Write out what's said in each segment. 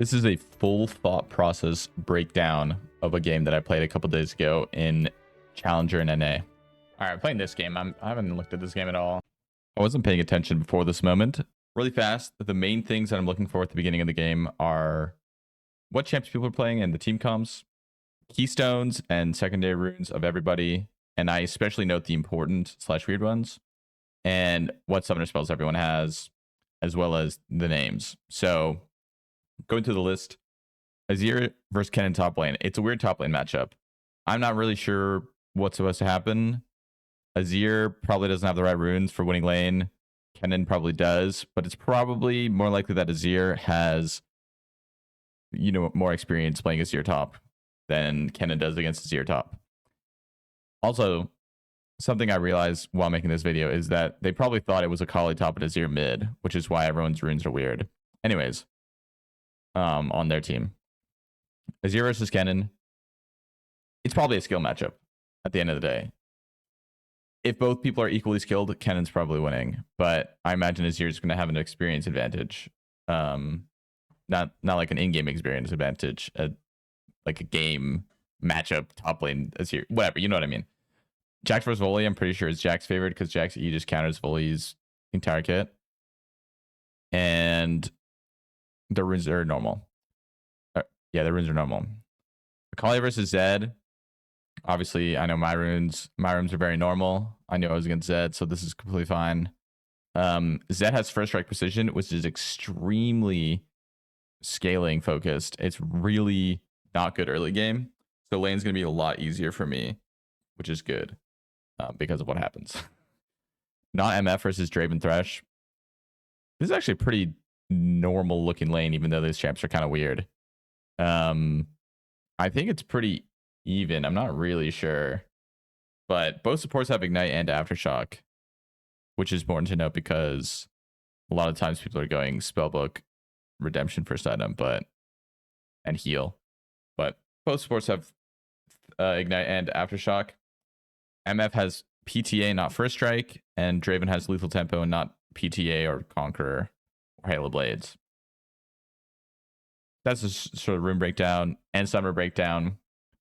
This is a full thought process breakdown of a game that I played a couple days ago in Challenger and NA. All right, I'm playing this game. I haven't looked at this game at all. I wasn't paying attention before this moment. Really fast, the main things that I'm looking for at the beginning of the game are what champs people are playing and the team comps, keystones and secondary runes of everybody, and I especially note the important / weird ones, and what summoner spells everyone has, as well as the names. So going through the list, Azir versus Kennen top lane. It's a weird top lane matchup. I'm not really sure what's supposed to happen. Azir probably doesn't have the right runes for winning lane. Kennen probably does, but it's probably more likely that Azir has, more experience playing Azir top than Kennen does against Azir top. Also, something I realized while making this video is that they probably thought it was Akali top and Azir mid, which is why everyone's runes are weird. Anyways, on their team, Azir versus Kennen, it's probably a skill matchup at the end of the day. If both people are equally skilled, Kennen's probably winning, but I imagine Azir's going to have an experience advantage. Not like an in-game experience advantage, like a game matchup top lane Azir, whatever, you know what I mean. Jax versus Volley, I'm pretty sure is Jax favored because Jax E just counters Volley's entire kit. And the runes are normal. Yeah, the runes are normal. Akali versus Zed. Obviously, I know my runes are very normal. I know I was against Zed, so this is completely fine. Zed has first strike precision, which is extremely scaling focused. It's really not good early game. So lane's going to be a lot easier for me, which is good because of what happens. Not MF versus Draven Thresh. This is actually a pretty normal looking lane, even though these champs are kind of weird. I think it's pretty even. I'm not really sure, but both supports have Ignite and Aftershock, which is important to note because a lot of times people are going Spellbook, Redemption first item, and heal, but both supports have Ignite and Aftershock. MF has PTA, not First Strike, and Draven has Lethal Tempo and not PTA or Conqueror or Halo Blades. That's a sort of room breakdown and summer breakdown.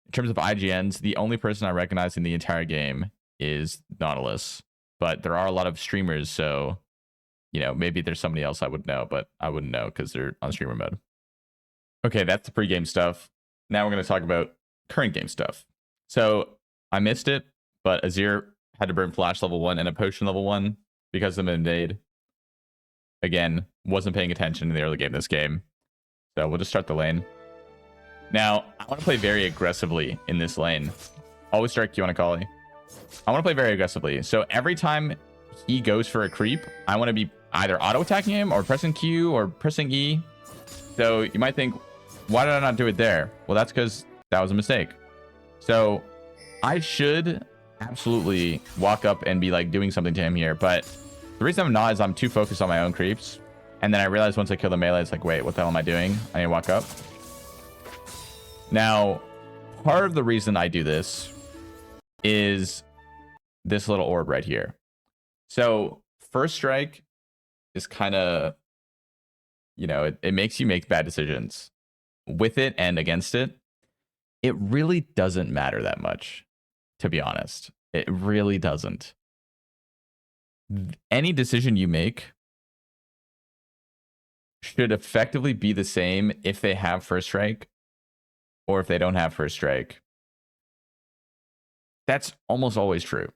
In terms of IGNs, the only person I recognize in the entire game is Nautilus. But there are a lot of streamers, so, maybe there's somebody else I would know, but I wouldn't know because they're on streamer mode. Okay, that's the pregame stuff. Now we're going to talk about current game stuff. So I missed it, but Azir had to burn Flash level 1 and a Potion level 1 because of an invade. Again, wasn't paying attention in the early game of this game. So we'll just start the lane. Now, I want to play very aggressively in this lane. Always start Q on Akali. I want to play very aggressively. So every time he goes for a creep, I want to be either auto-attacking him or pressing Q or pressing E. So you might think, why did I not do it there? Well, that's because that was a mistake. So I should absolutely walk up and be like doing something to him here. But the reason I'm not is I'm too focused on my own creeps. And then I realized once I kill the melee, it's like, wait, what the hell am I doing? I need to walk up. Now, part of the reason I do this is this little orb right here. So first strike is kind of, it makes you make bad decisions with it and against it. It really doesn't matter that much, to be honest. It really doesn't. Any decision you make should effectively be the same if they have first strike or if they don't have first strike. That's almost always true.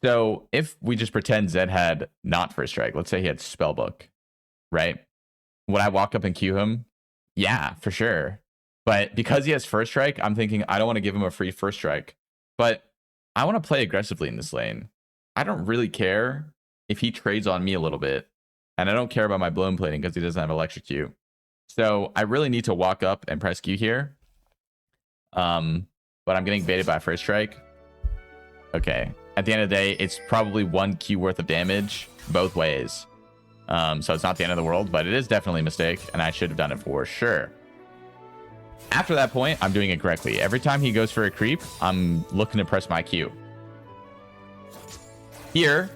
So if we just pretend Zed had not first strike, let's say he had Spellbook, right? Would I walk up and Q him? Yeah, for sure. But because he has first strike, I'm thinking I don't want to give him a free first strike. But I want to play aggressively in this lane. I don't really care if he trades on me a little bit. And I don't care about my blown plating because he doesn't have electrocute. So I really need to walk up and press Q here. But I'm getting baited by first strike. Okay. At the end of the day, it's probably 1 Q worth of damage both ways. So it's not the end of the world, but it is definitely a mistake, and I should have done it for sure. After that point, I'm doing it correctly. Every time he goes for a creep, I'm looking to press my Q. Here,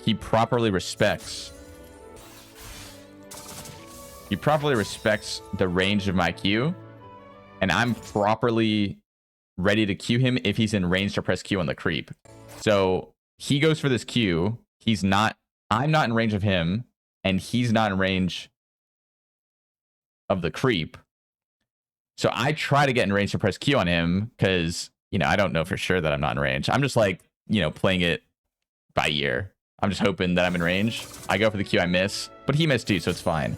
he properly respects he properly respects the range of my Q, and I'm properly ready to Q him if he's in range to press Q on the creep. So he goes for this Q. I'm not in range of him, and he's not in range of the creep. So I try to get in range to press Q on him because, you know, I don't know for sure that I'm not in range. I'm just like, you know, playing it by ear. I'm just hoping that I'm in range. I go for the Q, I miss, but he missed too, so it's fine.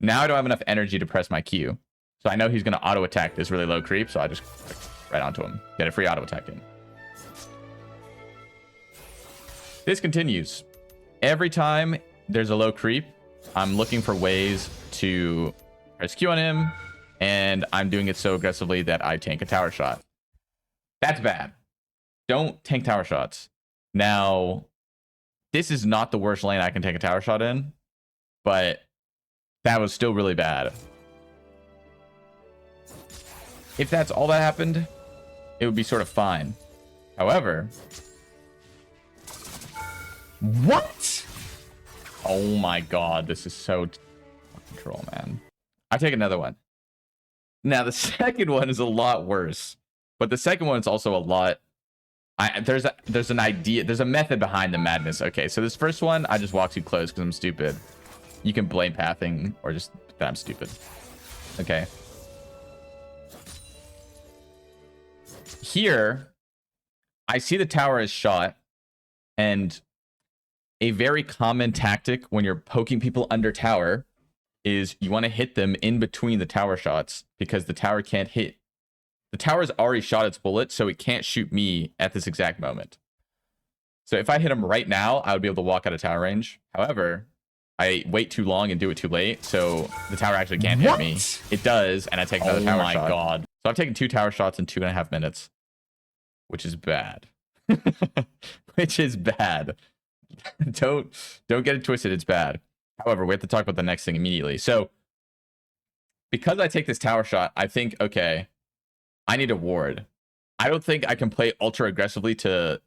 Now I don't have enough energy to press my Q. So I know he's going to auto attack this really low creep, so I just click right onto him. Get a free auto attack in. This continues. Every time there's a low creep, I'm looking for ways to press Q on him, and I'm doing it so aggressively that I tank a tower shot. That's bad. Don't tank tower shots. Now, this is not the worst lane I can take a tower shot in, but that was still really bad. If that's all that happened, it would be sort of fine. However, what? Oh my god, this is so troll, man. I take another one. Now the second one is a lot worse, but the second one is also a lot. There's an idea, there's a method behind the madness. Okay, so this first one, I just walk too close because I'm stupid. You can blame pathing or just that I'm stupid. Okay. Here, I see the tower is shot, and a very common tactic when you're poking people under tower is you want to hit them in between the tower shots because the tower can't hit. The tower's already shot its bullet, so it can't shoot me at this exact moment. So if I hit him right now, I would be able to walk out of tower range. However, I wait too long and do it too late, so the tower actually can't hit me. It does, and I take another tower shot. Oh my god. So I've taken 2 tower shots in 2.5 minutes, which is bad. Which is bad. Don't get it twisted, it's bad. However, we have to talk about the next thing immediately. So because I take this tower shot, I think, okay, I need a ward. I don't think I can play ultra aggressively to,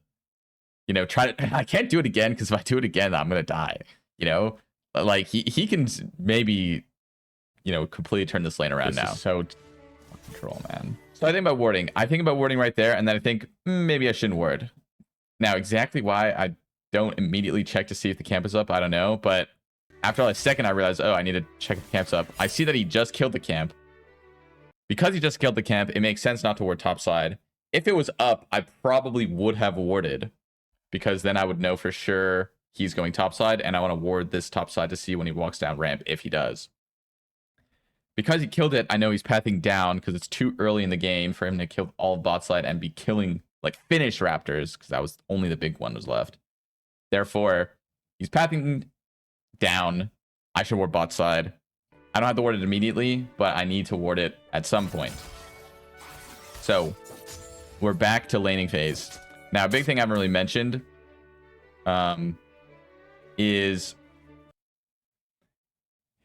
you know, try to. I can't do it again because if I do it again, I'm gonna die. You know, like he can maybe, you know, completely turn this lane around now. So control, man. So I think about warding. I think about warding right there, and then I think maybe I shouldn't ward. Now, exactly why I don't immediately check to see if the camp is up, I don't know. But after a second, I realized, oh, I need to check if the camp's up. I see that he just killed the camp. Because he just killed the camp, it makes sense not to ward topside. If it was up, I probably would have warded, because then I would know for sure he's going topside, and I want to ward this topside to see when he walks down ramp, if he does. Because he killed it, I know he's pathing down, because it's too early in the game for him to kill all of bot side and be killing, like, finish raptors, because that was only the big one was left. Therefore, he's pathing down. I should ward bot side. I don't have to ward it immediately, but I need to ward it at some point. So we're back to laning phase. Now, a big thing I haven't really mentioned is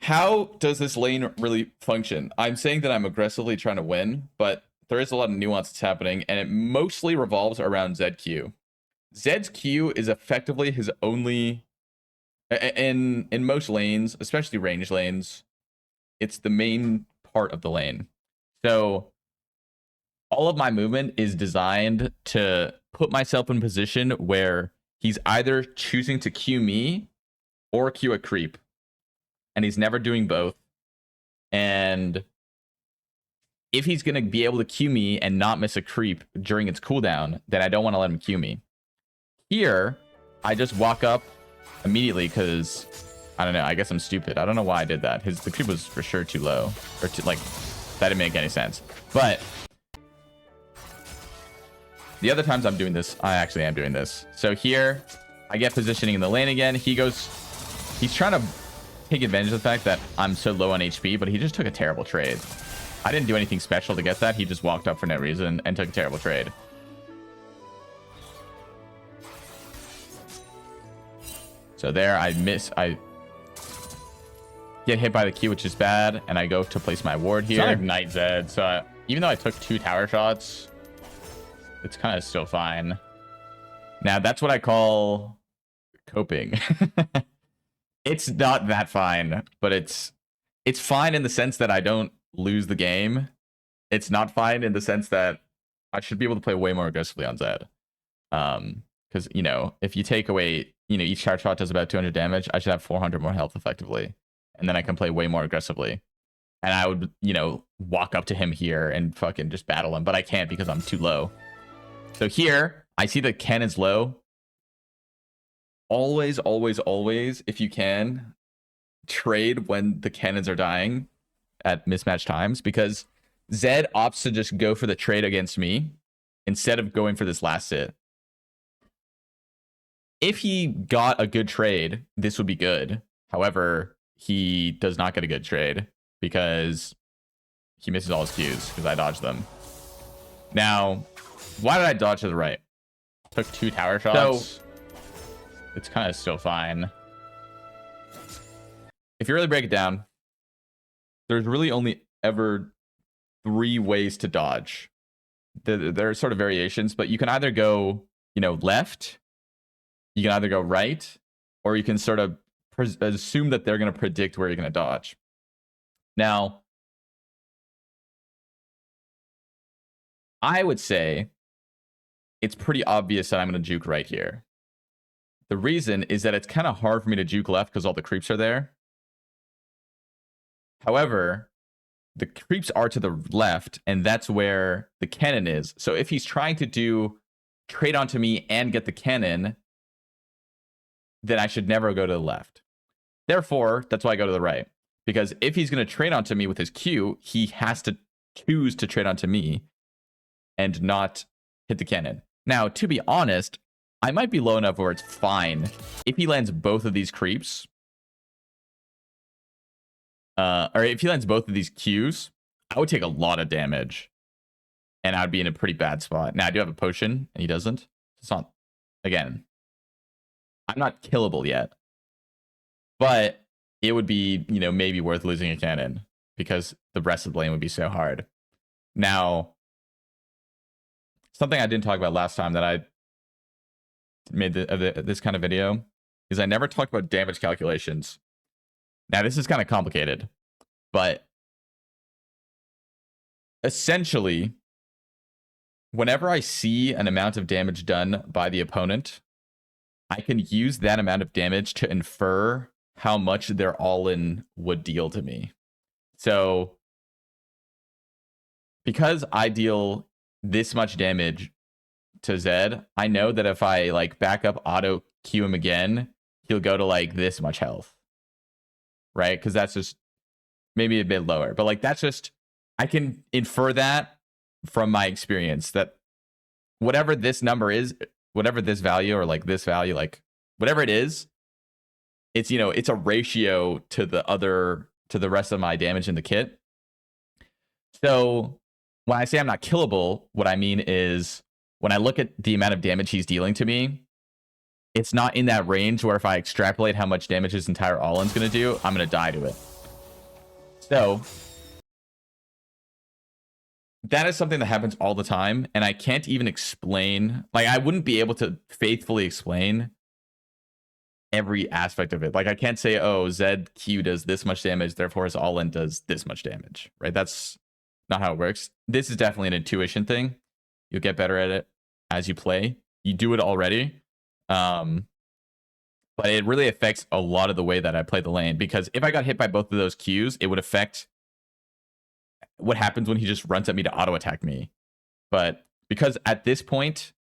how does this lane really function? I'm saying that I'm aggressively trying to win, but there is a lot of nuance that's happening, and it mostly revolves around ZQ. Zed's Q is effectively his only... In most lanes, especially range lanes, it's the main part of the lane. So all of my movement is designed to put myself in a position where he's either choosing to Q me or Q a creep. And he's never doing both. And if he's going to be able to Q me and not miss a creep during its cooldown, then I don't want to let him Q me. Here, I just walk up immediately because... I don't know. I guess I'm stupid. I don't know why I did that. The creep was for sure too low. Or too, like, that didn't make any sense. But the other times I'm doing this, I actually am doing this. So here, I get positioning in the lane again. He's trying to take advantage of the fact that I'm so low on HP, but he just took a terrible trade. I didn't do anything special to get that. He just walked up for no reason and took a terrible trade. So there, I get hit by the Q, which is bad, and I go to place my ward here. It's not Ignite Zed, so even though I took 2 tower shots, it's kind of still fine. Now, that's what I call coping. It's not that fine, but it's it's fine in the sense that I don't lose the game. It's not fine in the sense that I should be able to play way more aggressively on Zed. Because, you know, if you take away, you know, each charge shot does about 200 damage, I should have 400 more health effectively. And then I can play way more aggressively. And I would, you know, walk up to him here and fucking just battle him. But I can't because I'm too low. So here, I see the cannon's low. Always, always, always, if you can, trade when the cannons are dying at mismatched times. Because Zed opts to just go for the trade against me instead of going for this last hit. If he got a good trade, this would be good. However, he does not get a good trade because he misses all his Qs because I dodged them. Now, why did I dodge to the right? Took 2 tower shots. So, it's kind of still fine. If you really break it down, there's really only ever 3 ways to dodge. There are sort of variations, but you can either go, you know, left, you can either go right, or you can sort of assume that they're going to predict where you're going to dodge. Now, I would say it's pretty obvious that I'm going to juke right here. The reason is that it's kind of hard for me to juke left because all the creeps are there. However, the creeps are to the left, and that's where the cannon is. So if he's trying to do trade onto me and get the cannon, then I should never go to the left. Therefore, that's why I go to the right. Because if he's going to trade onto me with his Q, he has to choose to trade onto me and not hit the cannon. Now, to be honest, I might be low enough where it's fine if he lands both of these creeps. Or if he lands both of these Qs, I would take a lot of damage. And I'd be in a pretty bad spot. Now, I do have a potion, and he doesn't. It's not, again, I'm not killable yet. But it would be, you know, maybe worth losing a cannon because the rest of the lane would be so hard. Now, something I didn't talk about last time that I made this kind of video is I never talked about damage calculations. Now, this is kind of complicated, but essentially, whenever I see an amount of damage done by the opponent, I can use that amount of damage to infer how much their all-in would deal to me. So, because I deal this much damage to Zed, I know that if I like back up auto Q him again, he'll go to like this much health. Right? Because that's just maybe a bit lower. But like that's just, I can infer that from my experience that whatever this number is, whatever this value or like this value, like whatever it is, it's, you know, it's a ratio to the rest of my damage in the kit. So when I say I'm not killable, what I mean is when I look at the amount of damage he's dealing to me, it's not in that range where if I extrapolate how much damage his entire all-in's going to do, I'm going to die to it. So that is something that happens all the time, and I can't even explain, like I wouldn't be able to faithfully explain every aspect of it. Like I can't say, oh, ZQ does this much damage, therefore his all-in does this much damage, right? That's not how it works. This is definitely an intuition thing. You'll get better at it as you play. You do it already. But it really affects a lot of the way that I play the lane, because if I got hit by both of those Qs, it would affect what happens when he just runs at me to auto attack me. But because at this point,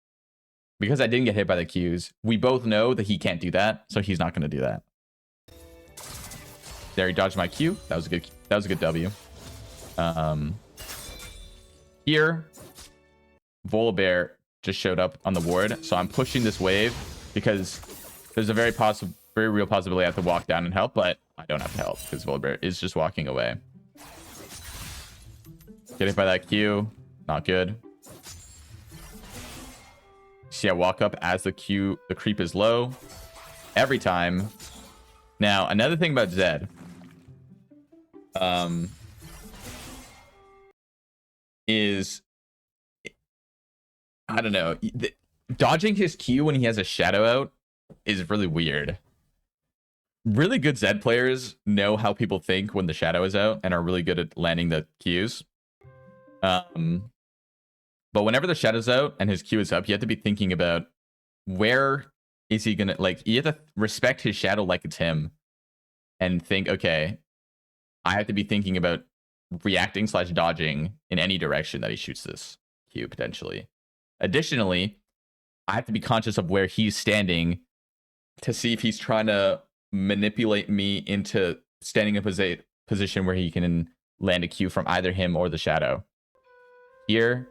because I didn't get hit by the Qs, we both know that he can't do that, so he's not going to do that. There, he dodged my Q. That was a good W. Here, Volibear just showed up on the ward, so I'm pushing this wave because there's a very real possibility I have to walk down and help, but I don't have to help because Volibear is just walking away. Get hit by that Q, not good. See, I walk up as the creep is low every time. Now, another thing about Zed, is, I don't know, dodging his Q when he has a shadow out is really weird. really good Zed players know how people think when the shadow is out and are really good at landing the Qs. But whenever the shadow's out and his Q is up, you have to be thinking about where is he gonna, like, you have to respect his shadow like it's him and think, okay, I have to be thinking about reacting / dodging in any direction that he shoots this Q potentially. Additionally, I have to be conscious of where he's standing to see if he's trying to manipulate me into standing in a position where he can land a Q from either him or the shadow. Here,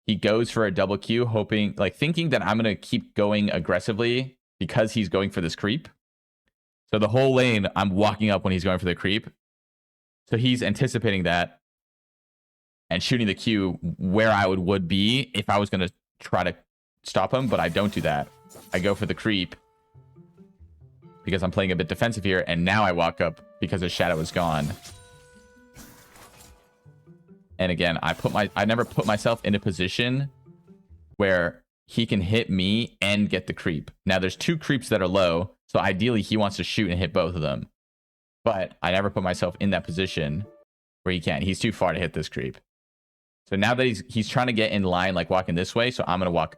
he goes for a double Q, hoping, like, thinking that I'm going to keep going aggressively because he's going for this creep. So the whole lane, I'm walking up when he's going for the creep. So he's anticipating that and shooting the Q where I would be if I was going to try to stop him, but I don't do that. I go for the creep because I'm playing a bit defensive here, and now I walk up because his shadow is gone. And again, I never put myself in a position where he can hit me and get the creep. Now there's 2 creeps that are low, so ideally he wants to shoot and hit both of them. But I never put myself in that position where he can't. He's too far to hit this creep. So now that he's trying to get in line, like walking this way, so I'm gonna walk.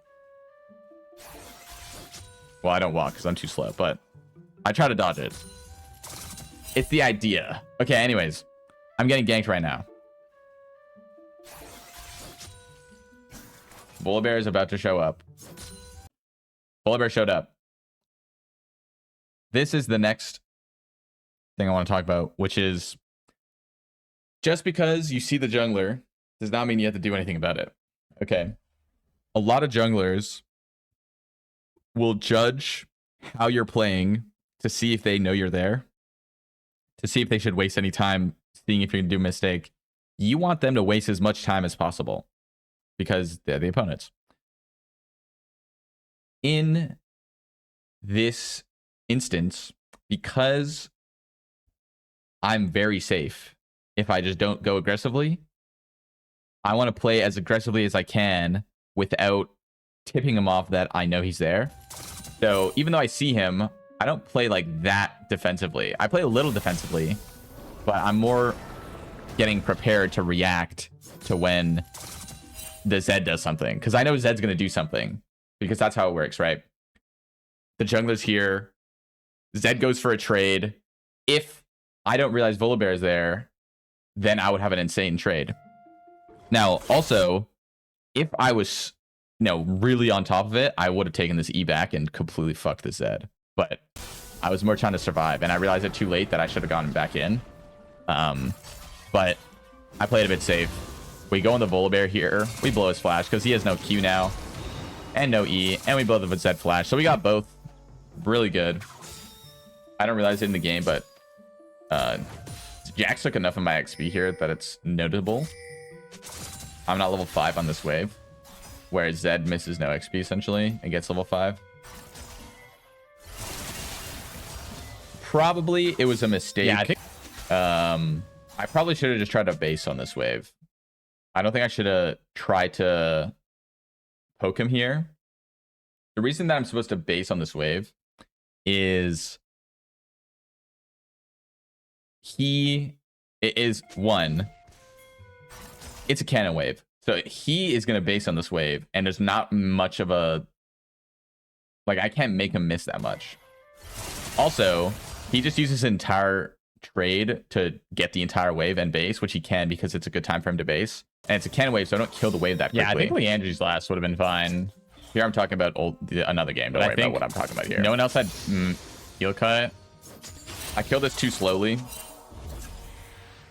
Well, I don't walk because I'm too slow, but I try to dodge it. It's the idea. Okay, anyways, I'm getting ganked right now. Volibear is about to show up. Volibear showed up. This is the next thing I want to talk about, which is just because you see the jungler does not mean you have to do anything about it. Okay. A lot of junglers will judge how you're playing to see if they know you're there, to see if they should waste any time seeing if you can do a mistake. You want them to waste as much time as possible because they're the opponents. In this instance, because I'm very safe if I just don't go aggressively, I want to play as aggressively as I can without tipping him off that I know he's there. So even though I see him, I don't play like that defensively. I play a little defensively, but I'm more getting prepared to react to when the Zed does something. Because I know Zed's going to do something. Because that's how it works, right? The jungler's here. Zed goes for a trade. If I don't realize Volibear is there, then I would have an insane trade. Now, also, if I was, really on top of it, I would have taken this E back and completely fucked the Zed. But I was more trying to survive, and I realized it too late that I should have gone back in. But I played a bit safe. We go on the Volibear here. We blow his flash because he has no Q now and no E, and we blow the Zed flash. So we got both really good. I don't realize it in the game, but Jax took enough of my XP here that it's notable. I'm not level 5 on this wave, where Zed misses no XP essentially and gets level 5. Probably it was a mistake. Yeah, I probably should have just tried to base on this wave. I don't think I should have tried to poke him here. The reason that I'm supposed to base on this wave is one, it's a cannon wave. So he is going to base on this wave, and there's not much of a, like, I can't make him miss that much. Also, he just uses his entire trade to get the entire wave and base, which he can because it's a good time for him to base. And it's a cannon wave, so I don't kill the wave that quickly. Yeah, I think Leandry's last would have been fine. Here I'm talking about another game. Don't worry about what I'm talking about here. No one else had heal cut. I killed this too slowly.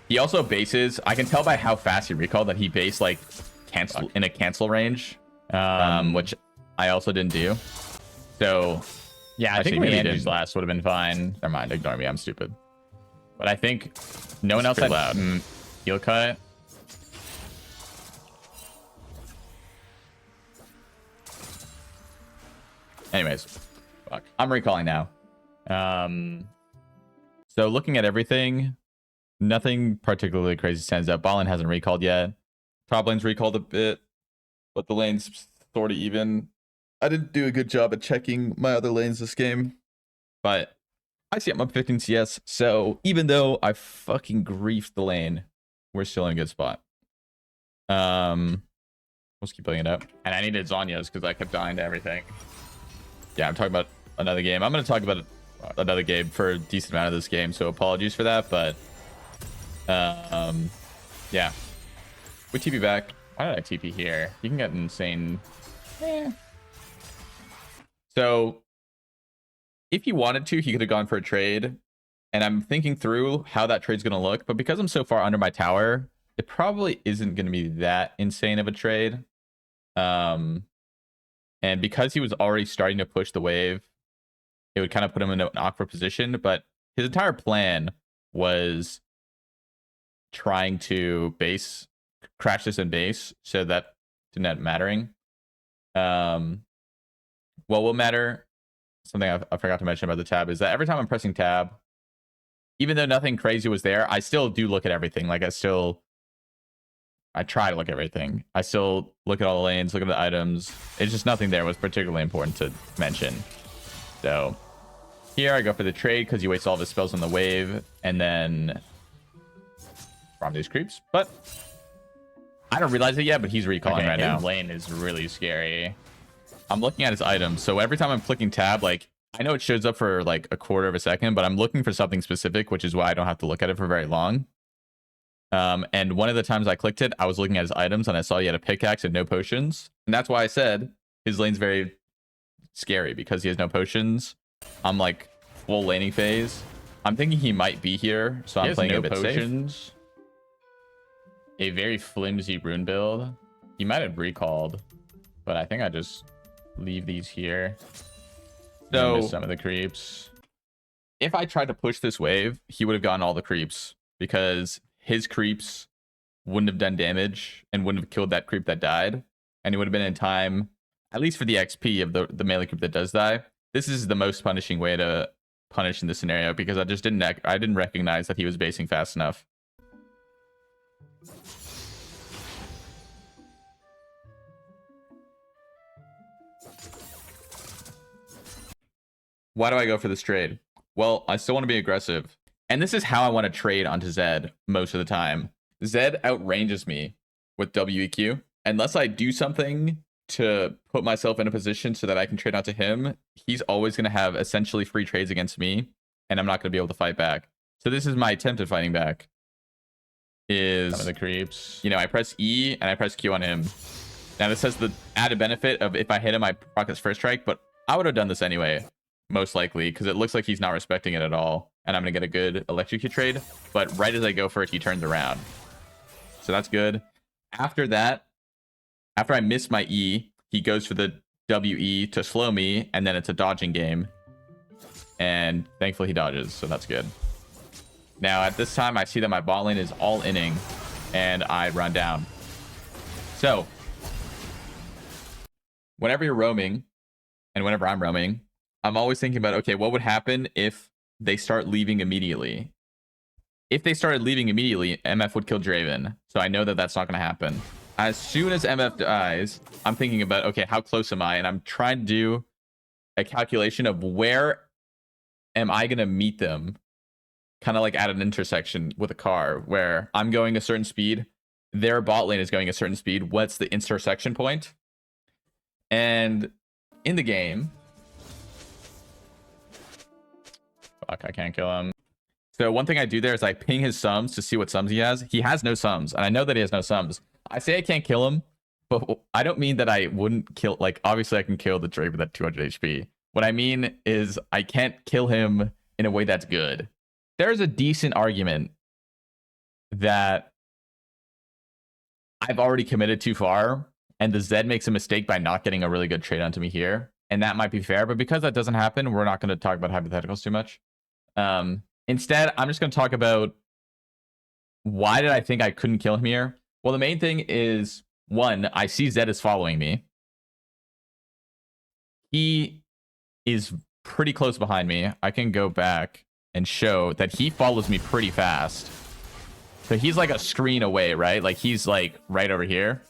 He also bases. I can tell by how fast he recalled that he based like cancel in a cancel range, which I also didn't do. So yeah, I think Leandry's last would have been fine. Never mind, ignore me. I'm stupid. But I think no one else had heal cut. Anyways, fuck. I'm recalling now. So looking at everything, nothing particularly crazy stands out. Bot lane hasn't recalled yet. Top lane's recalled a bit, but the lane's sort of even. I didn't do a good job at checking my other lanes this game, but I see I'm up 15 CS, so even though I fucking griefed the lane, we're still in a good spot. Let's keep playing it up. And I needed Zhonya's because I kept dying to everything. Yeah, I'm talking about another game. I'm going to talk about another game for a decent amount of this game, so apologies for that, but yeah. We TP back. Why did I TP here? You can get insane. So if he wanted to, he could have gone for a trade. And I'm thinking through how that trade's going to look. But because I'm so far under my tower, it probably isn't going to be that insane of a trade. And because he was already starting to push the wave, it would kind of put him in an awkward position. But his entire plan was trying to crash this in base, so that didn't end up mattering. What will matter, something I forgot to mention about the tab, is that every time I'm pressing tab, even though nothing crazy was there, I still do look at everything. Like I try to look at everything. I still look at all the lanes, look at the items. It's just nothing there was particularly important to mention. So here I go for the trade because he wastes all of his spells on the wave and then from these creeps. But I don't realize it yet, but he's recalling right now. His lane is really scary. I'm looking at his items. So every time I'm clicking tab, like I know it shows up for like a quarter of a second, but I'm looking for something specific, which is why I don't have to look at it for very long. And one of the times I clicked it, I was looking at his items and I saw he had a pickaxe and no potions. And that's why I said his lane's very scary because he has no potions. I'm like full laning phase. I'm thinking he might be here, so I'm playing a bit safe. A very flimsy rune build. He might have recalled, but I think I just leave these here. So some of the creeps. If I tried to push this wave, he would have gotten all the creeps because his creeps wouldn't have done damage and wouldn't have killed that creep that died. And he would have been in time, at least for the XP of the melee creep that does die. This is the most punishing way to punish in this scenario because I didn't recognize that he was basing fast enough. Why do I go for this trade? Well, I still want to be aggressive. And this is how I want to trade onto Zed most of the time. Zed outranges me with WEQ. Unless I do something to put myself in a position so that I can trade onto him, he's always going to have essentially free trades against me, and I'm not going to be able to fight back. So this is my attempt at fighting back. Is some of the creeps. You know, I press E and I press Q on him. Now this has the added benefit of if I hit him, I proc his first strike, but I would have done this anyway. Most likely, because it looks like he's not respecting it at all. And I'm going to get a good electrocute trade. But right as I go for it, he turns around. So that's good. After that, after I miss my E, he goes for the WE to slow me. And then it's a dodging game. And thankfully he dodges. So that's good. Now at this time, I see that my bot lane is all inning. And I run down. So whenever you're roaming, and whenever I'm roaming, I'm always thinking about, okay, what would happen if they start leaving immediately? If they started leaving immediately, MF would kill Draven. So I know that that's not going to happen. As soon as MF dies, I'm thinking about, okay, how close am I? And I'm trying to do a calculation of where am I going to meet them? Kind of like at an intersection with a car where I'm going a certain speed. Their bot lane is going a certain speed. What's the intersection point? And in the game... Fuck, I can't kill him. So one thing I do there is I ping his sums to see what sums he has. He has no sums, and I know that he has no sums. I say I can't kill him, but I don't mean that I wouldn't kill... Like, obviously I can kill the Drake with that 200 HP. What I mean is I can't kill him in a way that's good. There's a decent argument that I've already committed too far, and the Zed makes a mistake by not getting a really good trade onto me here. And that might be fair, but because that doesn't happen, we're not going to talk about hypotheticals too much. Instead, I'm just going to talk about why did I think I couldn't kill him here? Well, the main thing is, one, I see Zed is following me. He is pretty close behind me. I can go back and show that he follows me pretty fast. So he's like a screen away, right? Like he's like right over here.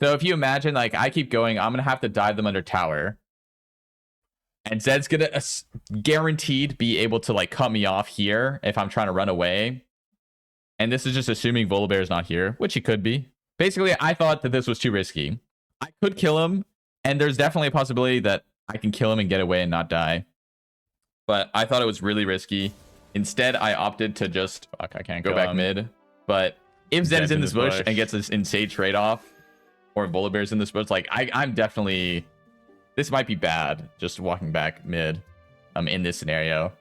So if you imagine, like I keep going, I'm going to have to dive them under tower. And Zed's gonna guaranteed be able to like cut me off here if I'm trying to run away. And this is just assuming Volibear's not here, which he could be. Basically, I thought that this was too risky. I could kill him, and there's definitely a possibility that I can kill him and get away and not die. But I thought it was really risky. Instead, I opted to just Fuck, I can't go back mid. But if Zed is in this bush and gets this insane trade-off, or Volibear's in this bush, like I'm definitely... This might be bad, just walking back mid in this scenario.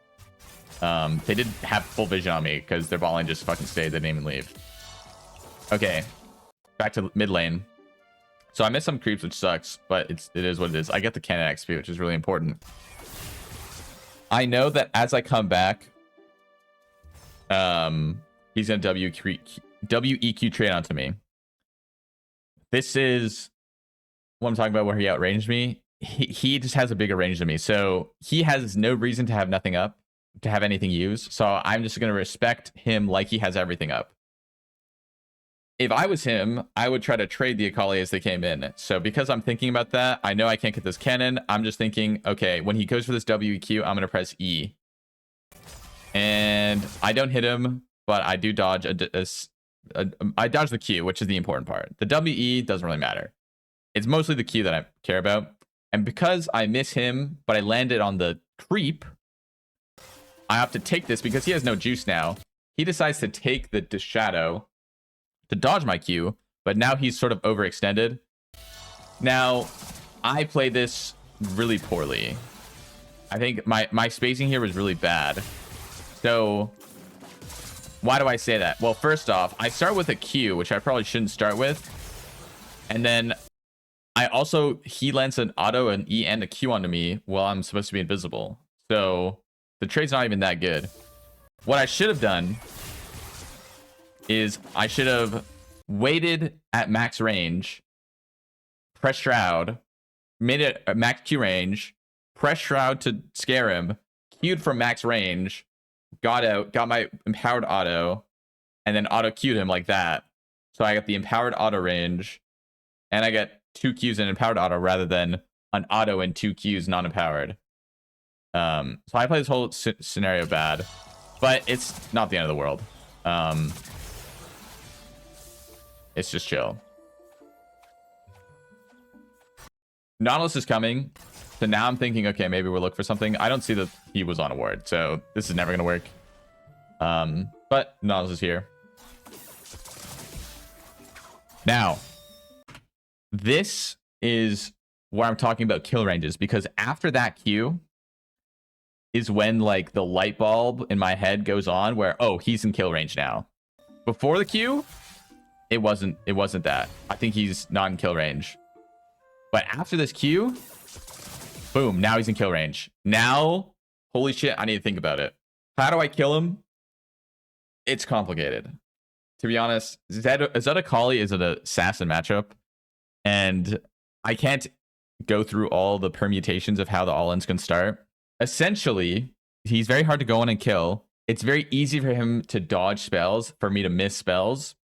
They did have full vision on me because their bot lane just fucking stayed. They didn't even leave. Okay, back to mid lane. So I missed some creeps, which sucks, but it is what it is. I get the cannon XP, which is really important. I know that as I come back, he's gonna WEQ trade onto me. This is what I'm talking about, where he outranged me. He just has a bigger range than me, so he has no reason to have nothing up, to have anything used. So I'm just gonna respect him like he has everything up. If I was him, I would try to trade the Akali as they came in. So because I'm thinking about that, I know I can't get this cannon. I'm just thinking, okay, when he goes for this WEQ, I'm going to press E. And I don't hit him, but I do dodge. I dodge the Q, which is the important part. The WE doesn't really matter. It's mostly the Q that I care about. And because I miss him, but I landed on the creep, I have to take this because he has no juice now. He decides to take the shadow to dodge my Q, but now he's sort of overextended. Now, I played this really poorly. I think my spacing here was really bad. So, why do I say that? Well, first off, I start with a Q, which I probably shouldn't start with. And then he lands an auto, an E, and a Q onto me while I'm supposed to be invisible. So, the trade's not even that good. What I should have done is I should have waited at max range, press Shroud, made it at max Q range, press Shroud to scare him, Q'd from max range, got out, got my empowered auto, and then auto Q'd him like that. So I got the empowered auto range, and I get 2 Qs in empowered auto rather than an auto and 2 Qs non-empowered. So I play this whole scenario bad, but it's not the end of the world. It's just chill. Nautilus is coming. So now I'm thinking, okay, maybe we'll look for something. I don't see that he was on a ward, so this is never going to work. But Nautilus is here. Now, this is where I'm talking about kill ranges, because after that Q is when like the light bulb in my head goes on where, oh, he's in kill range now. Before the Q, it wasn't that. I think he's not in kill range. But after this Q, boom, now he's in kill range. Now, holy shit, I need to think about it. How do I kill him? It's complicated. To be honest, Zed Akali is an assassin matchup, and I can't go through all the permutations of how the all-ins can start. Essentially, he's very hard to go in and kill. It's very easy for him to dodge spells, for me to miss spells.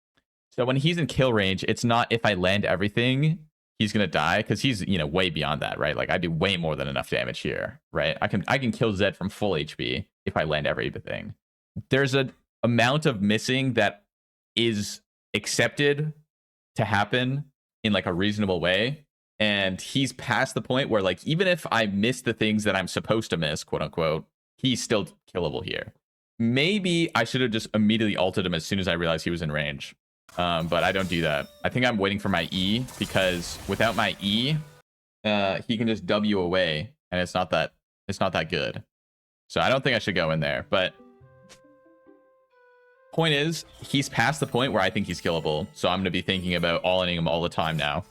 So when he's in kill range, it's not if I land everything, he's going to die, because he's, you know, way beyond that, right? Like I do way more than enough damage here, right? I can kill Zed from full HP if I land everything. There's an amount of missing that is accepted to happen in like a reasonable way. And he's past the point where like, even if I miss the things that I'm supposed to miss, quote unquote, he's still killable here. Maybe I should have just immediately ulted him as soon as I realized he was in range. But I don't do that. I think I'm waiting for my E, because without my E, he can just W away, and it's not that good. So I don't think I should go in there. But point is, he's past the point where I think he's killable. So I'm gonna be thinking about all-inning him all the time now.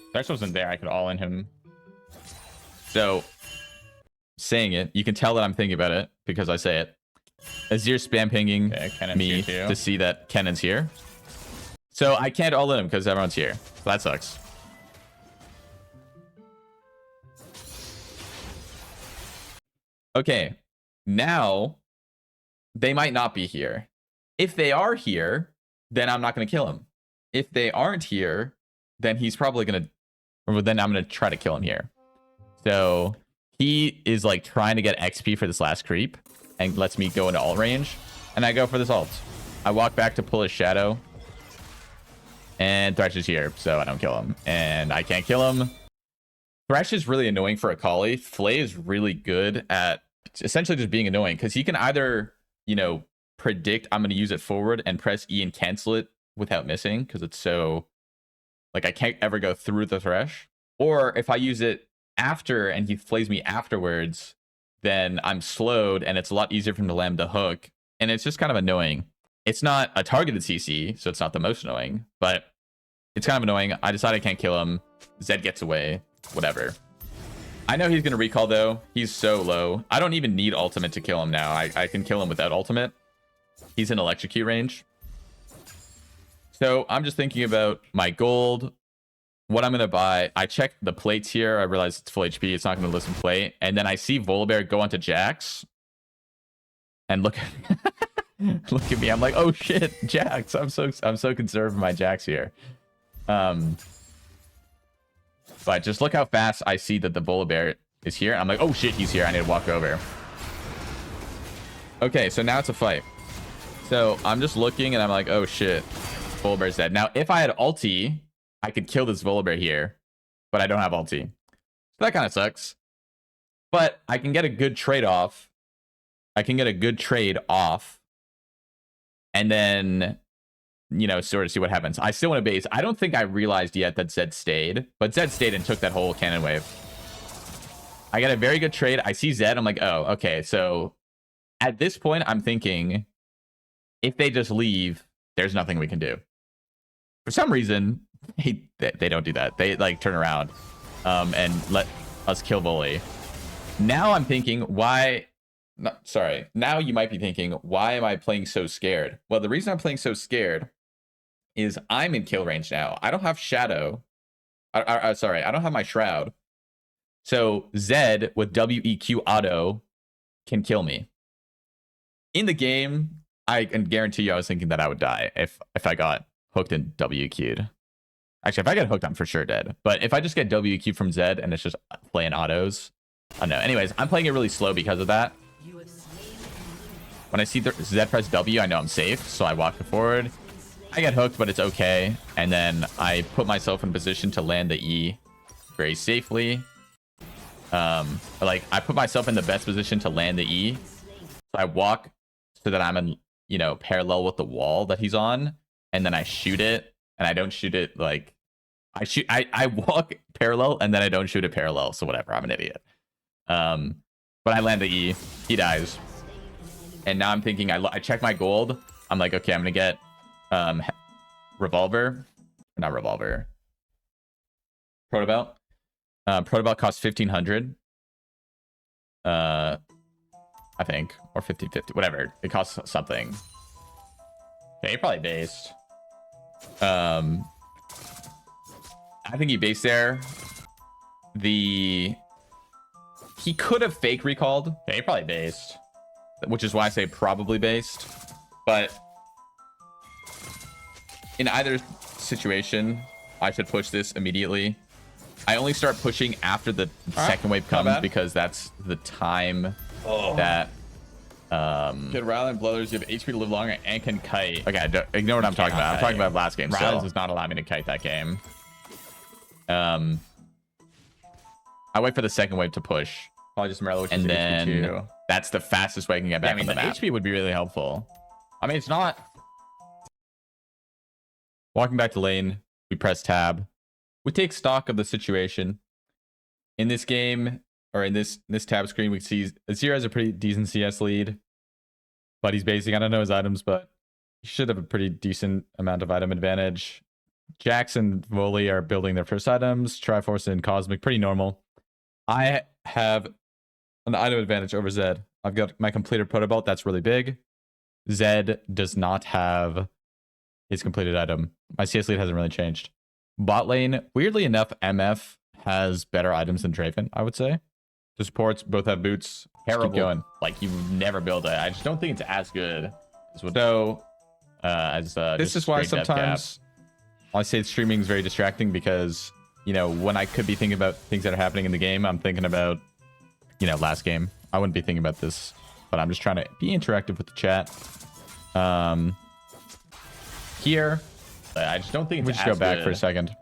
If Dark wasn't there, I could all-in him. So saying it, you can tell that I'm thinking about it because I say it. Azir spam pinging me to see that Kennan's here. So I can't all in him because everyone's here. So that sucks. Okay, now they might not be here. If they are here, then I'm not going to kill him. If they aren't here, then he's probably going to But then I'm going to try to kill him here. So he is like trying to get XP for this last creep and lets me go into ult range. And I go for this ult. I walk back to pull his shadow. And Thresh is here, so I don't kill him. And I can't kill him. Thresh is really annoying for Akali. Flay is really good at essentially just being annoying because he can either, you know, predict I'm going to use it forward and press E and cancel it without missing because it's so, like, I can't ever go through the Thresh. Or if I use it after and he flays me afterwards, then I'm slowed and it's a lot easier for him to land the hook. And it's just kind of annoying. It's not a targeted CC, so it's not the most annoying, but it's kind of annoying. I decide I can't kill him. Zed gets away. Whatever. I know he's going to recall, though. He's so low. I don't even need ultimate to kill him now. I can kill him without ultimate. He's in electrocute range. So I'm just thinking about my gold, what I'm going to buy. I checked the plates here. I realized it's full HP. It's not going to listen plate. And then I see Volibear go onto Jax. And look at... Look at me. I'm like, oh shit, Jax. I'm so conserved for my Jax here. But just look how fast I see that the Volibear is here. I'm like, oh shit, he's here. I need to walk over. Okay, so now it's a fight. So I'm just looking and I'm like, oh shit, Volibear's dead. Now, if I had ulti, I could kill this Volibear here, but I don't have ulti. So that kind of sucks. But I can get a good trade off. I can get a good trade off. And then, you know, sort of see what happens. I still want to base. I don't think I realized yet that Zed stayed. But Zed stayed and took that whole cannon wave. I got a very good trade. I see Zed. I'm like, oh, okay. So at this point, I'm thinking, if they just leave, there's nothing we can do. For some reason, they don't do that. They, like, turn around and let us kill Volley. Now I'm thinking, why... No, sorry. Now you might be thinking, why am I playing so scared? Well, the reason I'm playing so scared is I'm in kill range now. I don't have Shadow. Sorry, I don't have my Shroud. So Zed with WEQ auto can kill me. In the game, I can guarantee you I was thinking that I would die if I got hooked and WQ'd. Actually, if I get hooked, I'm for sure dead. But if I just get WQ from Zed and it's just playing autos, I don't know. Anyways, I'm playing it really slow because of that. When I see Zed press W, I know I'm safe, so I walk forward. I get hooked, but it's okay. And then I put myself in position to land the E very safely. Like, I put myself in the best position to land the E. So I walk so that I'm in, you know, parallel with the wall that he's on. And then I shoot it. And I don't shoot it, like... I walk parallel, and then I don't shoot it parallel. So whatever, I'm an idiot. But I land the E. He dies. And now I'm thinking, I check my gold. I'm like, okay, I'm going to get Revolver. Not Revolver. Protobelt. Protobelt costs 1,500. I think. Or 1,550. Whatever. It costs something. Okay, he probably based. I think he based there. He could have fake recalled. Okay, he probably based. Which is why I say probably based. But in either situation, I should push this immediately. I only start pushing after the second wave comes because that's the time that... Can Rally and Blooders, you have HP to live longer and can kite. Okay, ignore what I'm talking about. I'm talking about last game. Rally does not allow me to kite that game. I wait for the second wave to push. Probably just Morello, which is then HP 2. That's the fastest way I can get back on the map. HP would be really helpful. I mean, it's not... Walking back to lane, we press tab. We take stock of the situation. In this game, or in this tab screen, we see Azir has a pretty decent CS lead. But he's basing, I don't know his items, but he should have a pretty decent amount of item advantage. Jax and Volley are building their first items. Triforce and Cosmic, pretty normal. I have an item advantage over Zed. I've got my completed Protobelt. That's really big. Zed does not have his completed item. My CS lead hasn't really changed. Bot lane, weirdly enough, MF has better items than Draven, I would say. The supports both have boots. Terrible. Keep going. Like, you never build it. I just don't think it's as good as Widow. This is why sometimes I say streaming is very distracting because you know, when I could be thinking about things that are happening in the game, I'm thinking about, you know, last game. I wouldn't be thinking about this, but I'm just trying to be interactive with the chat. Here, I just don't think it's we just go back for a second.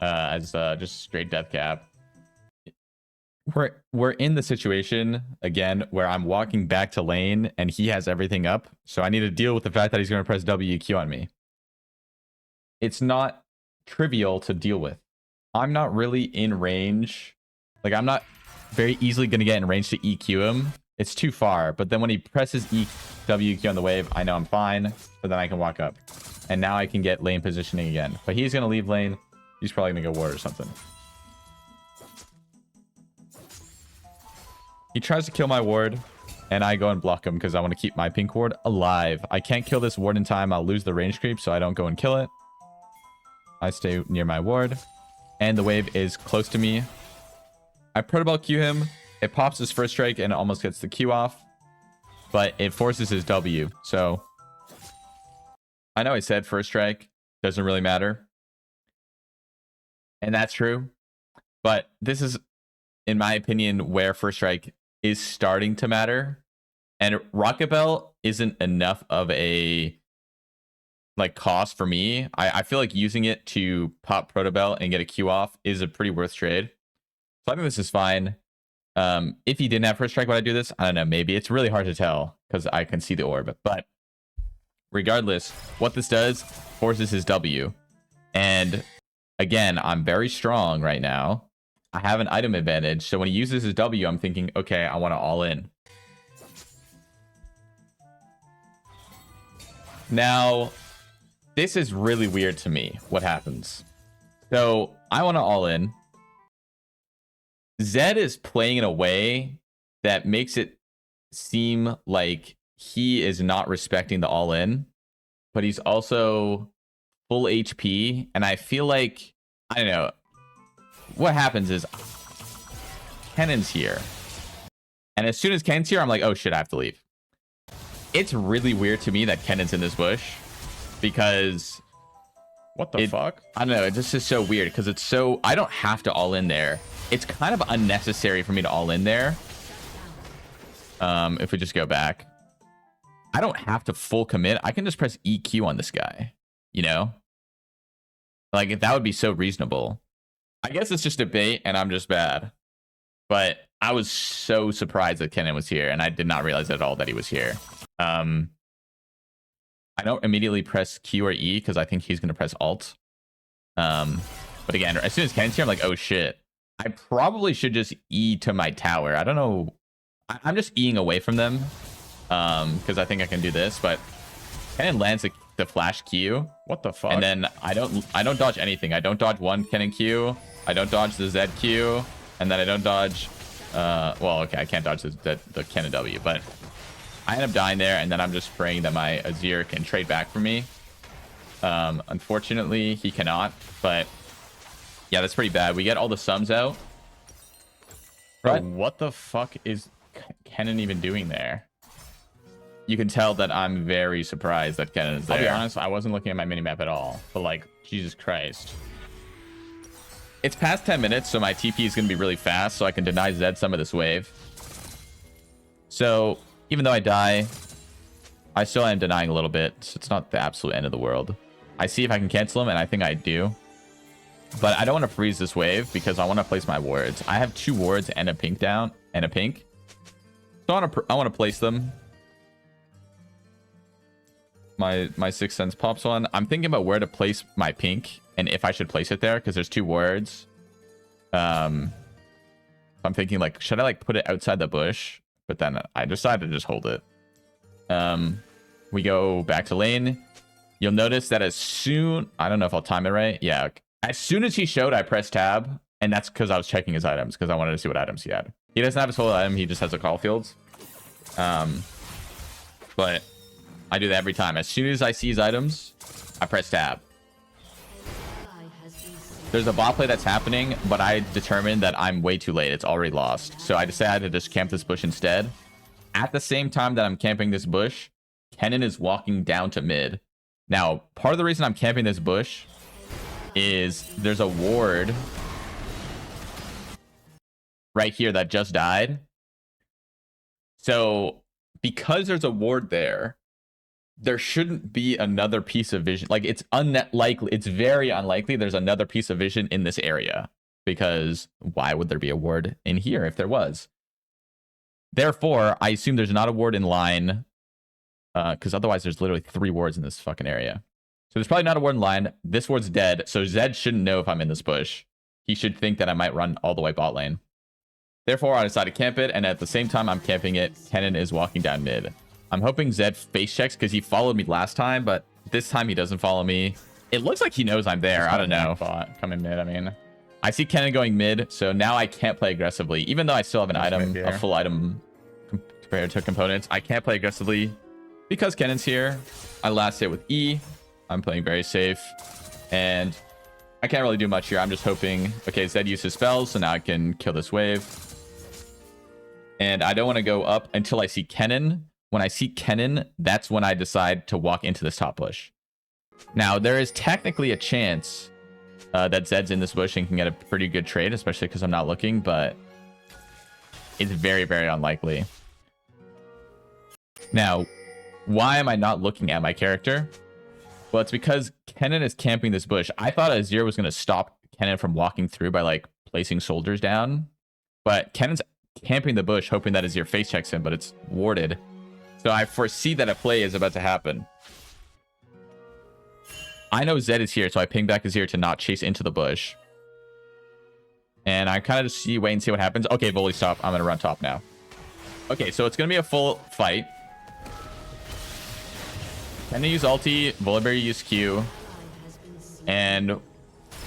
As just straight death cap. We're in the situation again where I'm walking back to lane and he has everything up, so I need to deal with the fact that he's going to press WQ on me. It's not trivial to deal with. I'm not really in range. Like, I'm not very easily going to get in range to EQ him. It's too far. But then when he presses WQ on the wave, I know I'm fine. So then I can walk up. And now I can get lane positioning again. But he's going to leave lane. He's probably going to go ward or something. He tries to kill my ward. And I go and block him because I want to keep my pink ward alive. I can't kill this ward in time. I'll lose the range creep, so I don't go and kill it. I stay near my ward. And the wave is close to me. I protoball Q him. It pops his first strike and almost gets the Q off. But it forces his W. So I know I said first strike doesn't really matter. And that's true. But this is, in my opinion, where first strike is starting to matter. And Rocket Bell isn't enough of a cost for me. I feel like using it to pop Protobell and get a Q off is a pretty worth trade. So I think this is fine. If he didn't have first strike, would I do this? I don't know. Maybe. It's really hard to tell because I can see the orb. But regardless, what this does forces his W. And again, I'm very strong right now. I have an item advantage. So when he uses his W, I'm thinking, okay, I want to all in. Now, this is really weird to me, what happens. So I want to all in. Zed is playing in a way that makes it seem like he is not respecting the all in, but he's also full HP. And I feel like, I don't know, what happens is Kennan's here. And as soon as Kennan's here, I'm like, oh shit, I have to leave. It's really weird to me that Kennan's in this bush because what the fuck? I don't know. It just is so weird because it's so, I don't have to all in there. It's kind of unnecessary for me to all in there. If we just go back, I don't have to full commit. I can just press EQ on this guy, you know, like that would be so reasonable. I guess it's just a bait and I'm just bad, but I was so surprised that Kenan was here and I did not realize at all that he was here. I don't immediately press Q or E because I think he's going to press Alt. But again, as soon as Kenan's here, I'm like, oh shit. I probably should just E to my tower. I don't know. I'm just Eing away from them because I think I can do this, but Kenan lands the flash Q. What the fuck? And then I don't dodge anything. I don't dodge one Kenan Q. I don't dodge the Z Q. And then I don't dodge... well, okay, I can't dodge the Kenan W, but I end up dying there, and then I'm just praying that my Azir can trade back for me. Unfortunately, he cannot, but yeah, that's pretty bad. We get all the sums out. Bro, what the fuck is Kenan even doing there? You can tell that I'm very surprised that Kenan is there. I'll be honest, I wasn't looking at my minimap at all, but like, Jesus Christ. It's past 10 minutes, so my TP is going to be really fast, so I can deny Zed some of this wave. So, even though I die, I still am denying a little bit, so it's not the absolute end of the world. I see if I can cancel him, and I think I do. But I don't want to freeze this wave, because I want to place my wards. I have 2 wards and a pink down, and a pink. So I want to place them. My Sixth Sense pops on. I'm thinking about where to place my pink and if I should place it there because there's 2 wards. I'm thinking like, should I like put it outside the bush? But then I decided to just hold it. We go back to lane. You'll notice that as soon, I don't know if I'll time it right. Yeah. As soon as he showed, I pressed tab, and that's because I was checking his items because I wanted to see what items he had. He doesn't have his whole item. He just has the call fields. But I do that every time. As soon as I see his items, I press tab. There's a bot play that's happening, but I determined that I'm way too late. It's already lost. So I decided to just camp this bush instead. At the same time that I'm camping this bush, Kenan is walking down to mid. Now, part of the reason I'm camping this bush is there's a ward right here that just died. So because there's a ward there, there shouldn't be another piece of vision. Like it's unlikely, it's very unlikely there's another piece of vision in this area, because why would there be a ward in here if there was? Therefore, I assume there's not a ward in line, because otherwise there's literally 3 wards in this fucking area. So there's probably not a ward in line. This ward's dead, so Zed shouldn't know if I'm in this bush. He should think that I might run all the way bot lane. Therefore, I decided to camp it, and at the same time I'm camping it, Kennen is walking down mid. I'm hoping Zed face checks because he followed me last time, but this time he doesn't follow me. It looks like he knows I'm there. I don't know. Coming mid, I mean. I see Kennen going mid, so now I can't play aggressively. Even though I still have an item, a full item compared to components, I can't play aggressively because Kennen's here. I last hit with E. I'm playing very safe, and I can't really do much here. I'm just hoping. Okay, Zed uses spells, so now I can kill this wave. And I don't want to go up until I see Kennen. When I see Kennen, that's when I decide to walk into this top bush. Now, there is technically a chance that Zed's in this bush and can get a pretty good trade, especially because I'm not looking, but it's very, very unlikely. Now, why am I not looking at my character? Well, it's because Kennen is camping this bush. I thought Azir was going to stop Kennen from walking through by like placing soldiers down, but Kennen's camping the bush hoping that Azir face checks him, but it's warded. So I foresee that a play is about to happen. I know Zed is here, so I ping back Azir to not chase into the bush. And I kind of just wait and see what happens. Okay, Volley stop. I'm going to run top now. Okay, so it's going to be a full fight. Kennen use ulti, Volibear use Q. And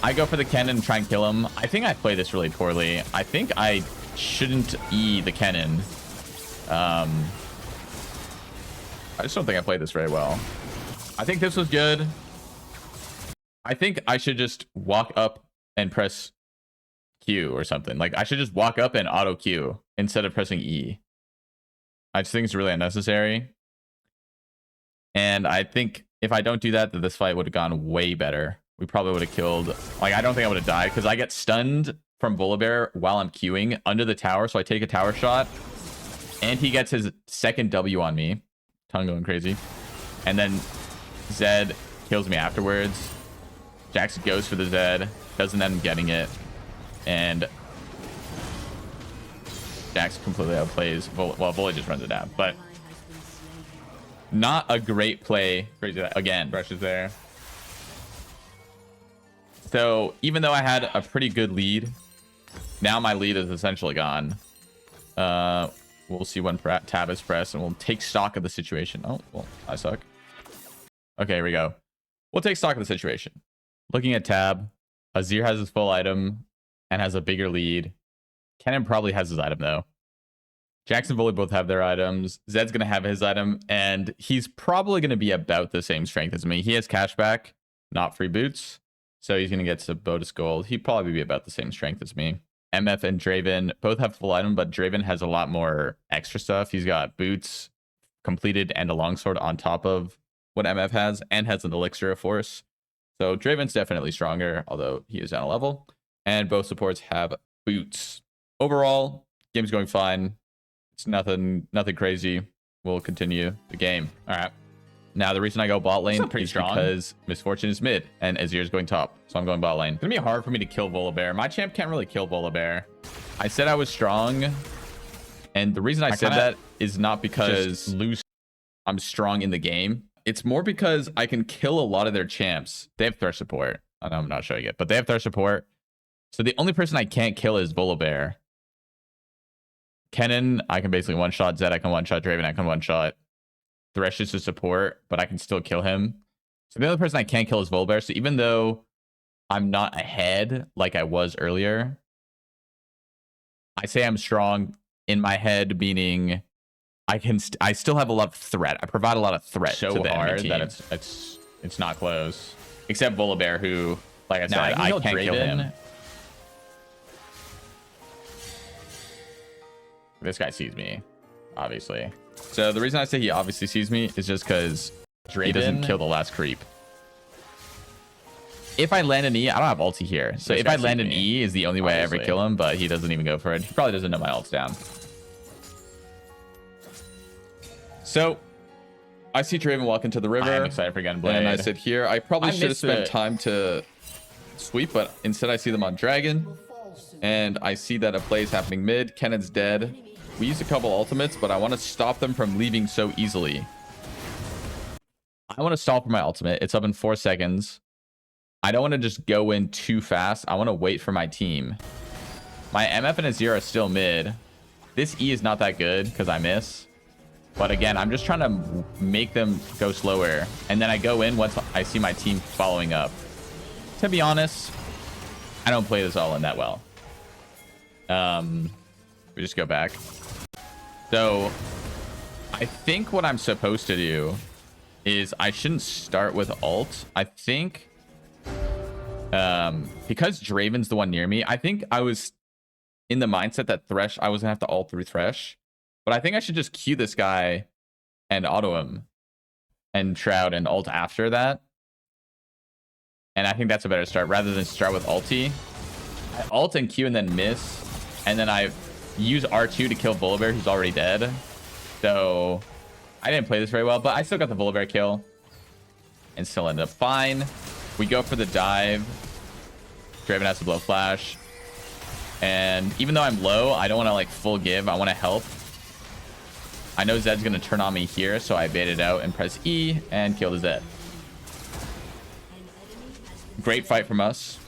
I go for the Kennen and try and kill him. I think I play this really poorly. I think I shouldn't E the Kennen. I just don't think I played this very well. I think this was good. I think I should just walk up and press Q or something. Like I should just walk up and auto Q instead of pressing E. I just think it's really unnecessary. And I think if I don't do that, then this fight would have gone way better. We probably would have killed. Like I don't think I would have died because I get stunned from Volibear while I'm queuing under the tower. So I take a tower shot and he gets his second W on me. Tongue going crazy. And then Zed kills me afterwards. Jax goes for the Zed, doesn't end up getting it. And Jax completely outplays. Well, Volley just runs it down. But not a great play. Crazy that again. Brush is there. So even though I had a pretty good lead, now my lead is essentially gone. We'll see when tab is pressed, and we'll take stock of the situation. Oh, well, I suck. Okay, here we go. We'll take stock of the situation. Looking at tab, Azir has his full item and has a bigger lead. Kennen probably has his item, though. Jax and Volley both have their items. Zed's going to have his item, and he's probably going to be about the same strength as me. He has cashback, not free boots. So he's going to get to bonus gold. He'd probably be about the same strength as me. MF and Draven both have full item, but Draven has a lot more extra stuff. He's got boots completed and a longsword on top of what MF has, and has an elixir of force. So Draven's definitely stronger, although he is down a level. And both supports have boots. Overall, game's going fine. It's nothing crazy. We'll continue the game. All right. Now, the reason I go bot lane is strong because Misfortune is mid and Azir is going top. So I'm going bot lane. It's going to be hard for me to kill Volibear. My champ can't really kill Volibear. I said I was strong. And the reason I said that is not because I'm strong in the game. It's more because I can kill a lot of their champs. They have thresh support. I know I'm not showing it, but they have thresh support. So the only person I can't kill is Volibear. Kennen, I can basically one-shot. Zed, I can one-shot. Draven, I can one-shot. Thresh is to support, but I can still kill him. So the other person I can't kill is Volibear. So even though I'm not ahead like I was earlier, I say I'm strong in my head, meaning I still have a lot of threat. I provide a lot of threat so to the hard team. that it's not close. Except Volibear, who, like I said, I can't kill him. This guy sees me, obviously. So the reason I say he obviously sees me is just because he doesn't kill the last creep. if I land an E, I don't have ulti here. So if I land an E is the only way I ever kill him, but he doesn't even go for it. He probably doesn't know my ult's down. So I see Draven walk into the river. I'm excited for Gunblade. And I sit here. I probably should have spent time to sweep, but instead I see them on Dragon. And I see that a play is happening mid. Kennan's dead. We used a couple ultimates, but I want to stop them from leaving so easily. I want to stop for my ultimate. It's up in 4 seconds. I don't want to just go in too fast. I want to wait for my team. My MF and Azir are still mid. This E is not that good because I miss. But again, I'm just trying to make them go slower. And then I go in once I see my team following up. To be honest, I don't play this all in that well. We just go back. So I think what I'm supposed to do is I shouldn't start with ult. I think because Draven's the one near me, I think I was in the mindset that Thresh, I was gonna have to ult through Thresh. But I think I should just Q this guy and auto him and Shroud and ult after that. And I think that's a better start rather than start with ulti. I ult and Q and then miss. And then I use R2 to kill Volibear, who's already dead. So I didn't play this very well, but I still got the Volibear kill. And still ended up fine. We go for the dive. Draven has to blow flash. And even though I'm low, I don't want to like full give. I want to help. I know Zed's going to turn on me here, so I baited out and press E and kill the Zed. Great fight from us.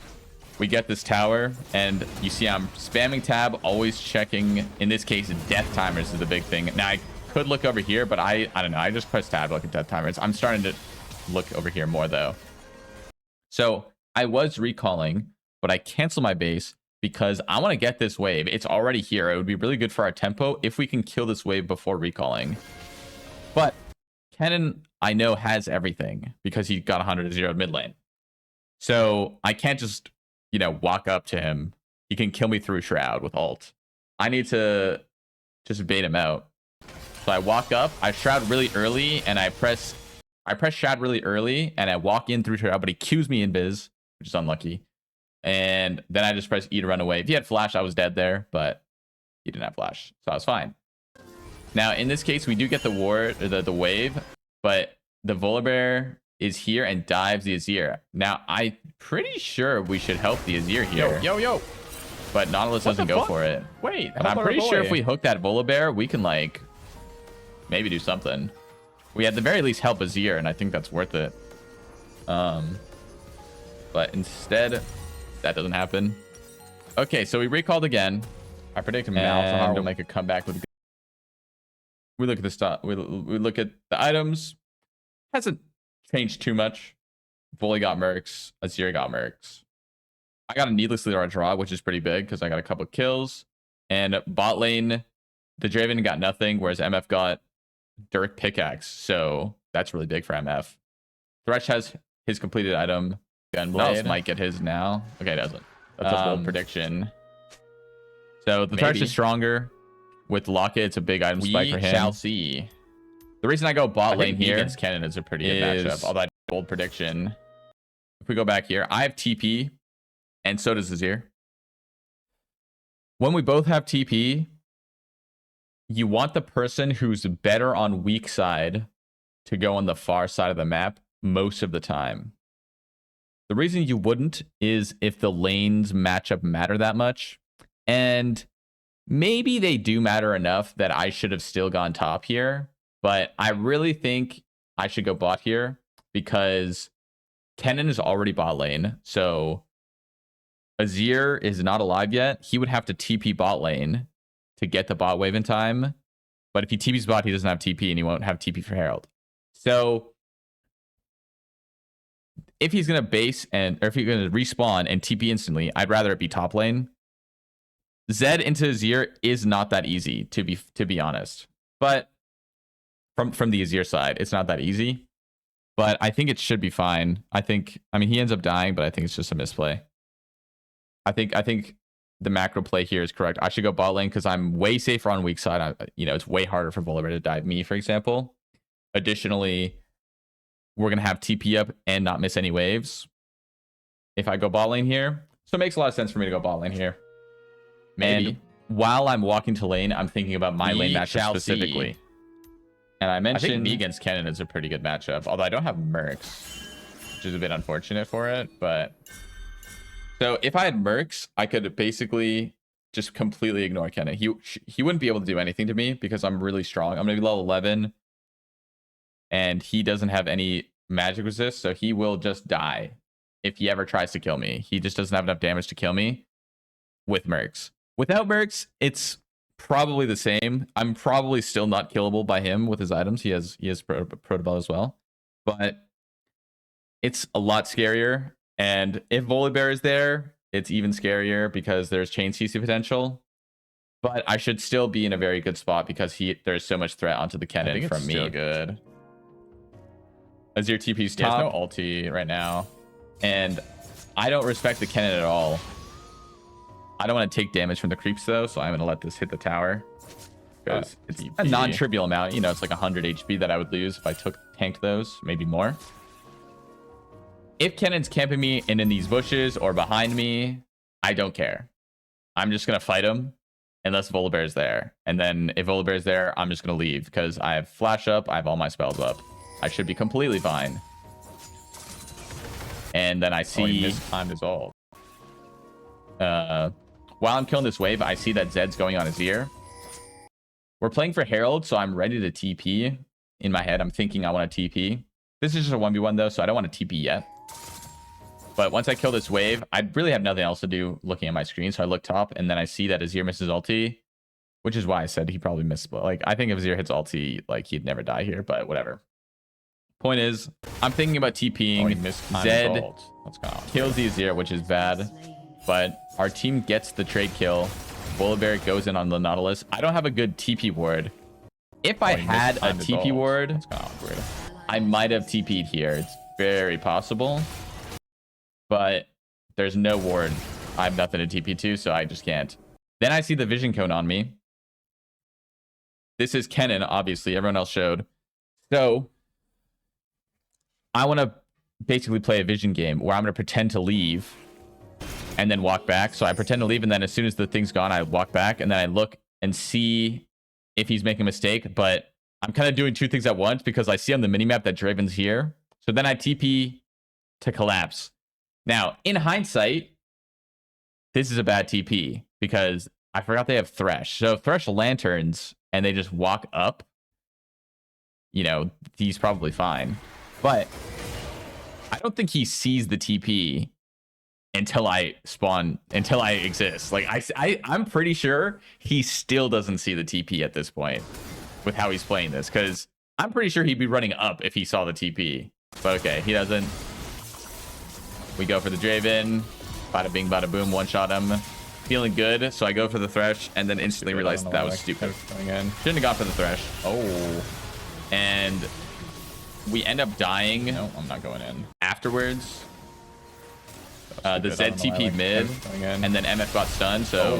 We get this tower, and you see I'm spamming tab, always checking. In this case, death timers is the big thing. Now, I could look over here, but I don't know. I just press tab to look at death timers. I'm starting to look over here more, though. So I was recalling, but I cancel my base because I want to get this wave. It's already here. It would be really good for our tempo if we can kill this wave before recalling. But Kennen, I know, has everything because he got 100-0 mid lane. So I can't just, you know, walk up to him. He can kill me through Shroud with ult. I need to just bait him out. So I walk up, I Shroud really early, and I press Shroud really early, and I walk in through Shroud, but he Qs me in biz, which is unlucky. And then I just press E to run away. If he had flash, I was dead there, but he didn't have flash, so I was fine. Now, in this case, we do get the ward, the wave, but the Volibear is here and dives the Azir. Now, I'm pretty sure we should help the Azir here. Yo. But Nautilus doesn't go for it. Wait, but I'm pretty sure if we hook that Volibear, we can, like, maybe do something. We at the very least help Azir, and I think that's worth it. But instead, that doesn't happen. Okay, so we recalled again. I predict Malzahar will make a comeback with. We look at the stuff. We look at the items. Hasn't changed too much. Volley got mercs. Azir got mercs. I got a needlessly large draw, which is pretty big because I got a couple kills. And bot lane, the Draven got nothing, whereas MF got Dirk Pickaxe. So that's really big for MF. Thresh has his completed item. Gunblade might get his now. Okay, it doesn't. That's a bold prediction. So the Thresh is stronger. With Locket, it's a big item spike for him. We shall see. The reason I go bot lane here against Kennen is a pretty good matchup. Although I did a bold prediction. If we go back here, I have TP, and so does Azir. When we both have TP, you want the person who's better on weak side to go on the far side of the map most of the time. The reason you wouldn't is if the lanes matchup matter that much. And maybe they do matter enough that I should have still gone top here. But I really think I should go bot here because Kennen is already bot lane. So Azir is not alive yet. He would have to TP bot lane to get the bot wave in time. But if he TPs bot, he doesn't have TP and he won't have TP for Herald. So if he's going to base or if he's going to respawn and TP instantly, I'd rather it be top lane. Zed into Azir is not that easy, to be honest. But from the Azir side, it's not that easy. But I think it should be fine. I mean, he ends up dying, but I think it's just a misplay. I think the macro play here is correct. I should go bot lane because I'm way safer on weak side. It's way harder for Volibear to dive me, for example. Additionally, we're going to have TP up and not miss any waves. if I go bot lane here. So it makes a lot of sense for me to go bot lane here. Maybe. And while I'm walking to lane, I'm thinking about my lane matchup specifically. And I mentioned... I think me against Kennen is a pretty good matchup. Although I don't have Mercs, which is a bit unfortunate for it, but... So if I had Mercs, I could basically just completely ignore Kennen. He wouldn't be able to do anything to me because I'm really strong. I'm going to be level 11. And he doesn't have any magic resist, so he will just die if he ever tries to kill me. He just doesn't have enough damage to kill me with Mercs. Without Mercs, it's probably the same. I'm probably still not killable by him with his items. He has Protobell as well. But it's a lot scarier. And if Volibear is there, it's even scarier because there's chain CC potential. But I should still be in a very good spot because there's so much threat onto the Kennen from me. Still good. Azir TP's He has top. no ulti right now. And I don't respect the Kennen at all. I don't want to take damage from the creeps though, so I'm going to let this hit the tower. Because it's a non-trivial amount. You know, it's like 100 HP that I would lose if I tanked those, maybe more. If Kennen's camping me in these bushes or behind me, I don't care. I'm just going to fight him unless Volibear's there. And then if Volibear's there, I'm just going to leave because I have flash up, I have all my spells up. I should be completely fine. And then I see... he mistimed his ult. While I'm killing this wave, I see that Zed's going on his ear. We're playing for Herald, so I'm ready to TP. In my head, I'm thinking I want to TP. This is just a 1v1 though, so I don't want to TP yet. But once I kill this wave, I really have nothing else to do looking at my screen. So I look top, and then I see that Azir misses ulti, which is why I said he probably missed. But like, I think if Azir hits ulti, like he'd never die here. But whatever. Point is, I'm thinking about TPing. Zed kills the Azir, which is bad. But our team gets the trade kill. Volibear goes in on the Nautilus. I don't have a good TP ward. If I had a TP ward, I might have TP'd here. It's very possible. But there's no ward. I have nothing to TP to, so I just can't. Then I see the vision cone on me. This is Kennen, obviously. Everyone else showed. So I want to basically play a vision game where I'm going to pretend to leave and then walk back. So I pretend to leave, and then as soon as the thing's gone, I walk back, and then I look and see if he's making a mistake. But I'm kind of doing two things at once because I see on the minimap that Draven's here. So then I TP to collapse. Now, in hindsight, this is a bad TP because I forgot they have Thresh. So if Thresh lanterns and they just walk up, you know, he's probably fine. But I don't think he sees the TP until I spawn, until I exist. Like I'm pretty sure he still doesn't see the TP at this point with how he's playing this, because I'm pretty sure he'd be running up if he saw the TP. But okay, he doesn't. We go for the Draven. Bada bing, bada boom, one shot him. Feeling good, so I go for the Thresh and then instantly realized that was stupid. Shouldn't have gone for the Thresh. Oh. And we end up dying. No, I'm not going in. Afterwards. The Zed TP mid, and then MF got stunned, so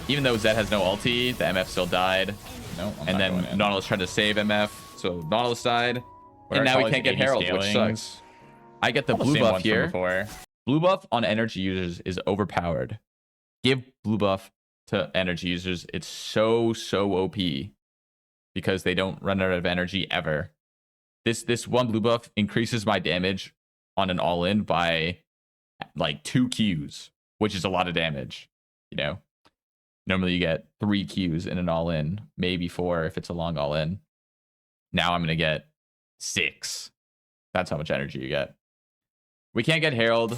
even though Zed has no ulti, the MF still died. No, and then Nautilus tried to save MF, so Nautilus died. And now we can't get Herald, which sucks. I get the blue buff here. Blue buff on energy users is overpowered. Give blue buff to energy users. It's so OP because they don't run out of energy ever. This one blue buff increases my damage on an all-in by like 2 Qs, which is a lot of damage. You know, normally you get 3 Qs in an all-in, maybe 4 if it's a long all-in. Now I'm gonna get 6. That's how much energy you get. We can't get Herald.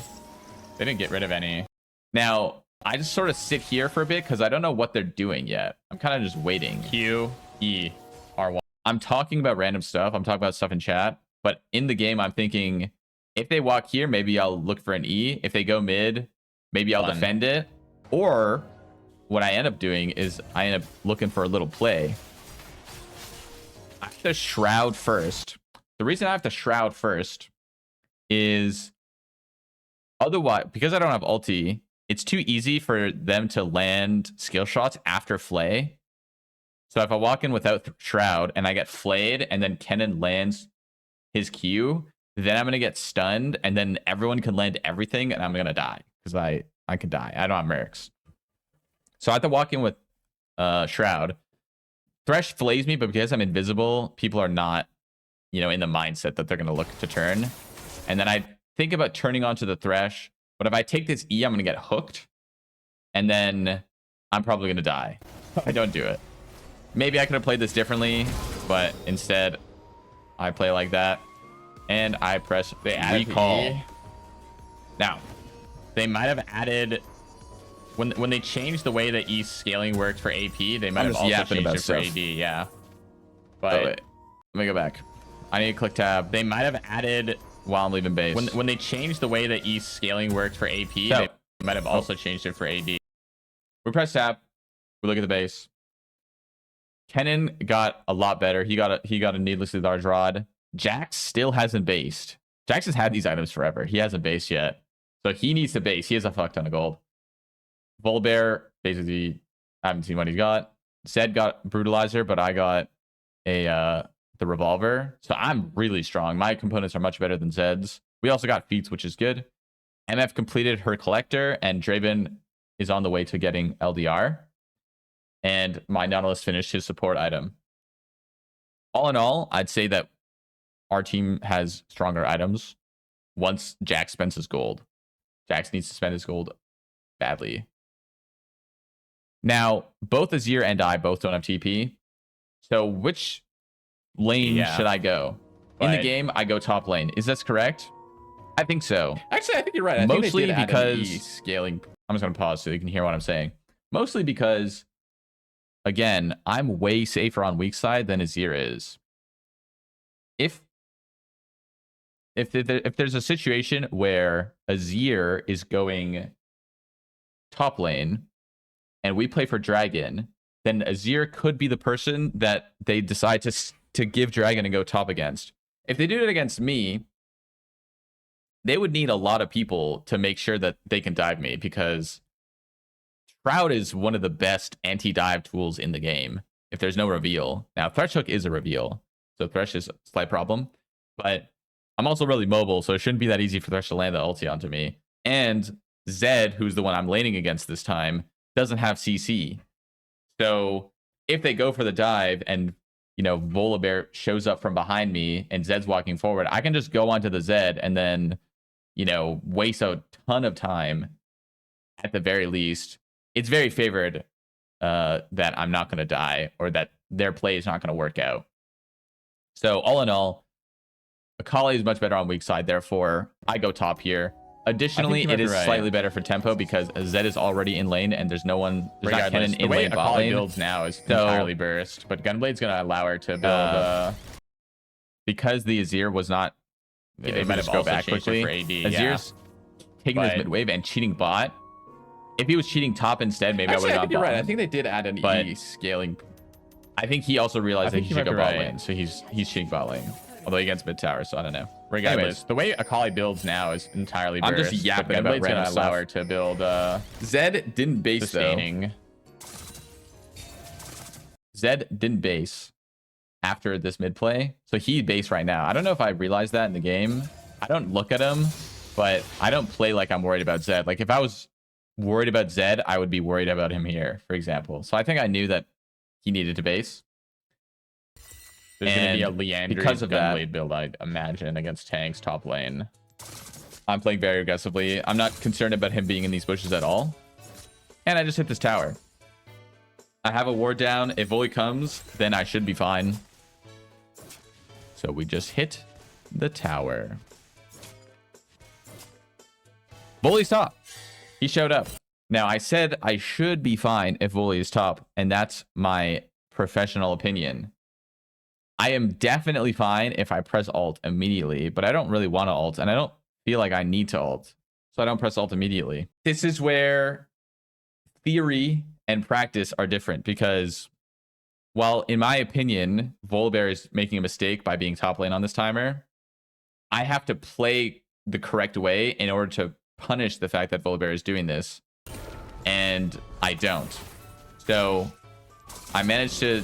They didn't get rid of any. Now, I just sort of sit here for a bit because I don't know what they're doing yet. I'm kind of just waiting. Q, E, R1. I'm talking about random stuff. I'm talking about stuff in chat. But in the game, I'm thinking, if they walk here, maybe I'll look for an E. If they go mid, maybe I'll defend it. Or what I end up doing is I end up looking for a little play. I have to Shroud first. The reason I have to Shroud first is otherwise, because I don't have ulti, it's too easy for them to land skill shots after Flay. So if I walk in without Shroud and I get flayed and then Kennen lands his Q, then I'm gonna get stunned, and then everyone can land everything, and I'm gonna die because I could die. I don't have Mercs, so I have to walk in with Shroud. Thresh flays me, but because I'm invisible, people are not, in the mindset that they're gonna look to turn, and then I think about turning onto the Thresh. But if I take this E, I'm gonna get hooked, and then I'm probably gonna die. I don't do it. Maybe I could have played this differently, but instead I play like that. And I press recall. Now, they might have added when they changed the way that E scaling worked for AP, they might have also changed it for AD, yeah. But let me go back. I need to click tab. They might have added while I'm leaving base. When they changed the way that E scaling worked for AP, they might have also changed it for AD. We press tab. We look at the base. Kennen got a lot better. He got a needlessly large rod. Jax still hasn't based. Jax has had these items forever. He hasn't based yet. So he needs to base. He has a fuck ton of gold. Volibear, basically, I haven't seen what he's got. Zed got Brutalizer, but I got the Revolver. So I'm really strong. My components are much better than Zed's. We also got Feats, which is good. MF completed her Collector, and Draven is on the way to getting LDR. And my Nautilus finished his support item. All in all, I'd say that our team has stronger items once Jax spends his gold. Jax needs to spend his gold badly. Now, both Azir and I both don't have TP. So which lane should I go? In the game, I go top lane. Is this correct? I think so. Actually, I think you're right. Mostly because scaling. I'm just going to pause so you can hear what I'm saying. Mostly because, again, I'm way safer on weak side than Azir is. If there's a situation where Azir is going top lane and we play for Dragon, then Azir could be the person that they decide to give Dragon and go top against. If they do it against me, they would need a lot of people to make sure that they can dive me, because Shroud is one of the best anti-dive tools in the game if there's no reveal. Now, Thresh Hook is a reveal, so Thresh is a slight problem, but I'm also really mobile, so it shouldn't be that easy for Thresh to land the ulti onto me. And Zed, who's the one I'm laning against this time, doesn't have CC. So if they go for the dive and, Volibear shows up from behind me and Zed's walking forward, I can just go onto the Zed and then, waste a ton of time at the very least. It's very favored that I'm not going to die, or that their play is not going to work out. So all in all, Akali is much better on weak side, therefore I go top here. Additionally, it is slightly better for tempo because Zed is already in lane and there's not Kennen in lane bot lane. Builds now is entirely burst, but Gunblade's going to allow her to build because the Azir was not. They might have go back quickly. For AD, Azir's taking his mid wave and cheating bot. If he was cheating top instead, maybe I would have gone bot. Right. I think they did add an E scaling. I think he also realized that he should go bot lane, so he's cheating bot lane. Although he against mid tower, so I don't know. Regardless, the way Akali builds now is entirely burst. I'm just yapping about random stuff. Allow her to build Zed didn't base sustaining. Zed didn't base after this mid play, so he base right now. I don't know if I realized that in the game. I don't look at him, but I don't play like I'm worried about Zed. Like if I was worried about Zed, I would be worried about him here, for example. So I think I knew that he needed to base. There's going to be a Leander because of Gunblade build, I'd imagine, against tanks top lane. I'm playing very aggressively. I'm not concerned about him being in these bushes at all. And I just hit this tower. I have a ward down. If Voli comes, then I should be fine. So we just hit the tower. Voli's top. He showed up. Now, I said I should be fine if Voli is top, and that's my professional opinion. I am definitely fine if I press alt immediately, but I don't really want to alt, and I don't feel like I need to alt, so I don't press alt immediately. This is where theory and practice are different, because while in my opinion, Volibear is making a mistake by being top lane on this timer, I have to play the correct way in order to punish the fact that Volibear is doing this, and I don't. So I managed to,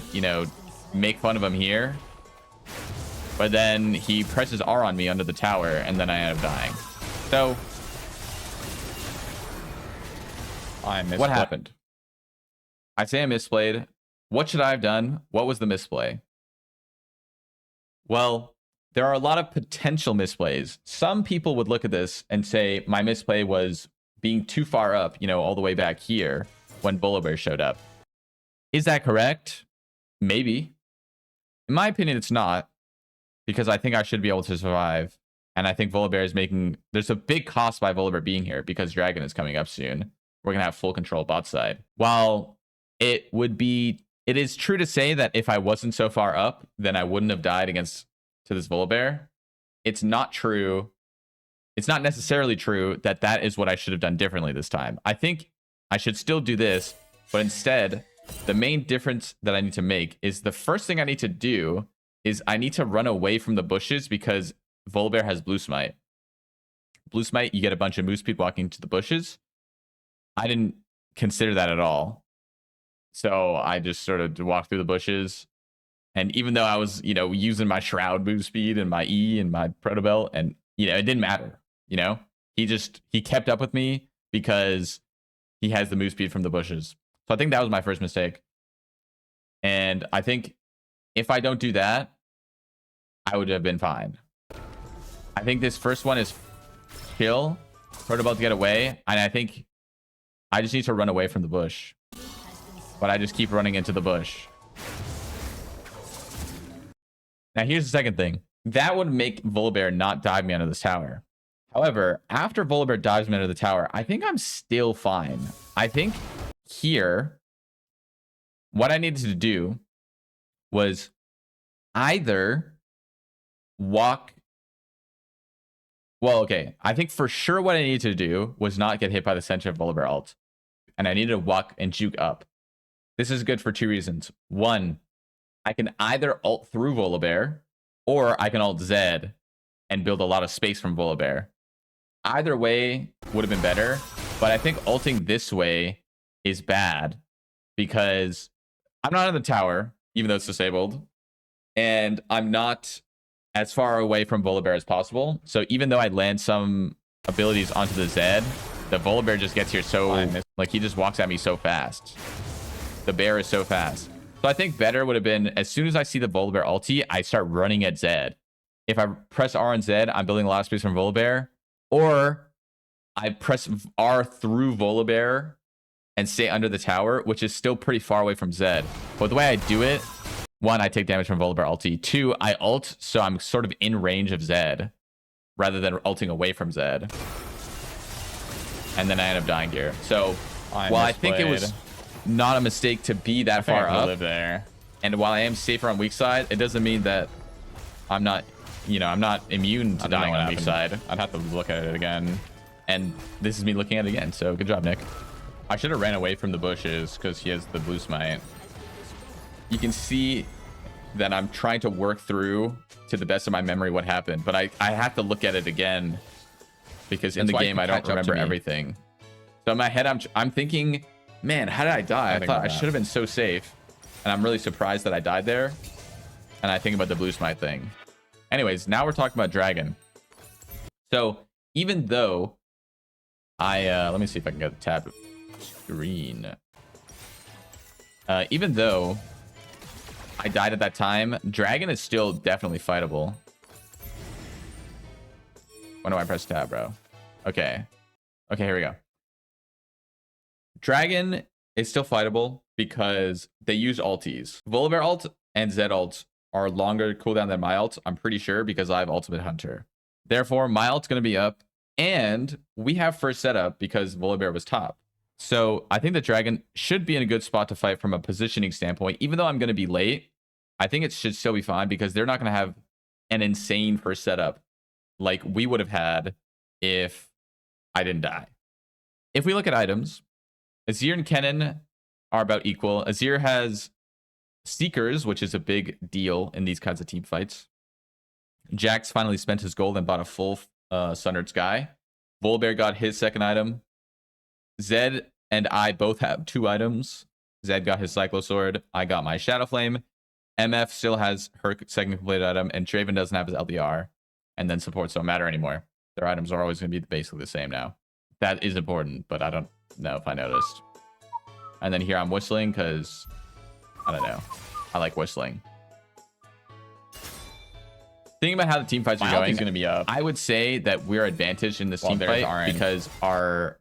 make fun of him here. But then he presses R on me under the tower, and then I end up dying. So, what happened? I say I misplayed. What should I have done? What was the misplay? Well, there are a lot of potential misplays. Some people would look at this and say my misplay was being too far up, you know, all the way back here when Volibear showed up. Is that correct? Maybe. In my opinion, it's not, because I think I should be able to survive. And I think Volibear is making... There's a big cost by Volibear being here because Dragon is coming up soon. We're going to have full control bot side. While it is true to say that if I wasn't so far up, then I wouldn't have died to this Volibear. It's not true. It's not necessarily true that that is what I should have done differently this time. I think I should still do this, but instead, the main difference that I need to make is the first thing I need to do is I need to run away from the bushes because Volibear has Blue Smite. Blue Smite, you get a bunch of moose speed walking to the bushes. I didn't consider that at all. So I just sort of walked through the bushes. And even though I was, you know, using my Shroud move speed and my E and my Proto Belt, and, you know, it didn't matter, you know? He kept up with me because he has the move speed from the bushes. So I think that was my first mistake. And I think if I don't do that, I would have been fine. I think this first one is chill. Proto Belt to get away. And I think I just need to run away from the bush. But I just keep running into the bush. Now, here's the second thing. That would make Volibear not dive me under this tower. However, after Volibear dives me under the tower, I think I'm still fine. I think here, what I needed to do was either walk... Well, okay. I think for sure what I needed to do was not get hit by the center of Volibear ult. And I needed to walk and juke up. This is good for two reasons. One, I can either ult through Volibear, or I can ult Zed and build a lot of space from Volibear. Either way would have been better, but I think ulting this way is bad because I'm not in the tower, even though it's disabled, and I'm not as far away from Volibear as possible. So even though I land some abilities onto the Zed, the Volibear just gets here so... Like, he just walks at me so fast. The bear is so fast. So I think better would have been, as soon as I see the Volibear ulti, I start running at Zed. If I press R on Zed, I'm building a lot of space from Volibear. Or I press R through Volibear and stay under the tower, which is still pretty far away from Zed. But the way I do it, one, I take damage from Volibear ulti. Two, I ult, so I'm sort of in range of Zed, rather than ulting away from Zed. And then I end up dying here. So, while I think it was not a mistake to be that far up, live there, and while I am safer on weak side, it doesn't mean that I'm not, you know, I'm not immune to dying on weak side. I'd have to look at it again, and this is me looking at it again. So good job, Nick. I should have ran away from the bushes because he has the Blue Smite. You can see that I'm trying to work through, to the best of my memory, what happened, but I have to look at it again because in the game I don't remember everything. So in my head, I'm thinking, man, how did I die? I thought I should have been so safe. And I'm really surprised that I died there. And I think about the Blue Smite thing. Anyways, now we're talking about Dragon. So even though let me see if I can get the tab screen. Even though I died at that time, Dragon is still definitely fightable. When do I press tab, bro? Okay. Okay, here we go. Dragon is still fightable because they use ultis. Volibear ult and Zed ult are longer cooldown than my ult, I'm pretty sure, because I have Ultimate Hunter. Therefore, my ult's going to be up, and we have first setup because Volibear was top. So I think that Dragon should be in a good spot to fight from a positioning standpoint. Even though I'm going to be late, I think it should still be fine because they're not going to have an insane first setup like we would have had if I didn't die. If we look at items, Azir and Kennen are about equal. Azir has Seekers, which is a big deal in these kinds of team fights. Jax finally spent his gold and bought a full Sundered Sky. Volibear got his second item. Zed and I both have 2 items. Zed got his Cyclo Sword. I got my Shadow Flame. MF still has her second completed item, and Draven doesn't have his LDR, and then supports don't matter anymore. Their items are always going to be basically the same now. That is important, but I don't know if I noticed. And then here I'm whistling because, I don't know. I like whistling. Thinking about how the team fights are going, going to be up. I would say that we're advantaged in this team fight because our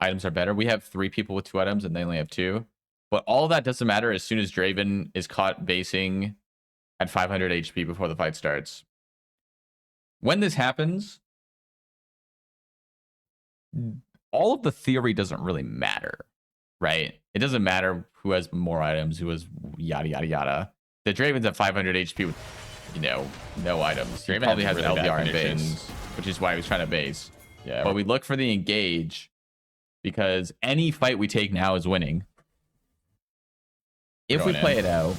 items are better. We have 3 people with 2 items and they only have 2. But all of that doesn't matter as soon as Draven is caught basing at 500 HP before the fight starts. When this happens, all of the theory doesn't really matter, right? It doesn't matter who has more items, who has yada, yada, yada. The Draven's at 500 HP with, you know, no items. Draven probably has really LDR in base, which is why he was trying to base. Yeah. But we look for the engage because any fight we take now is winning. If we play it out.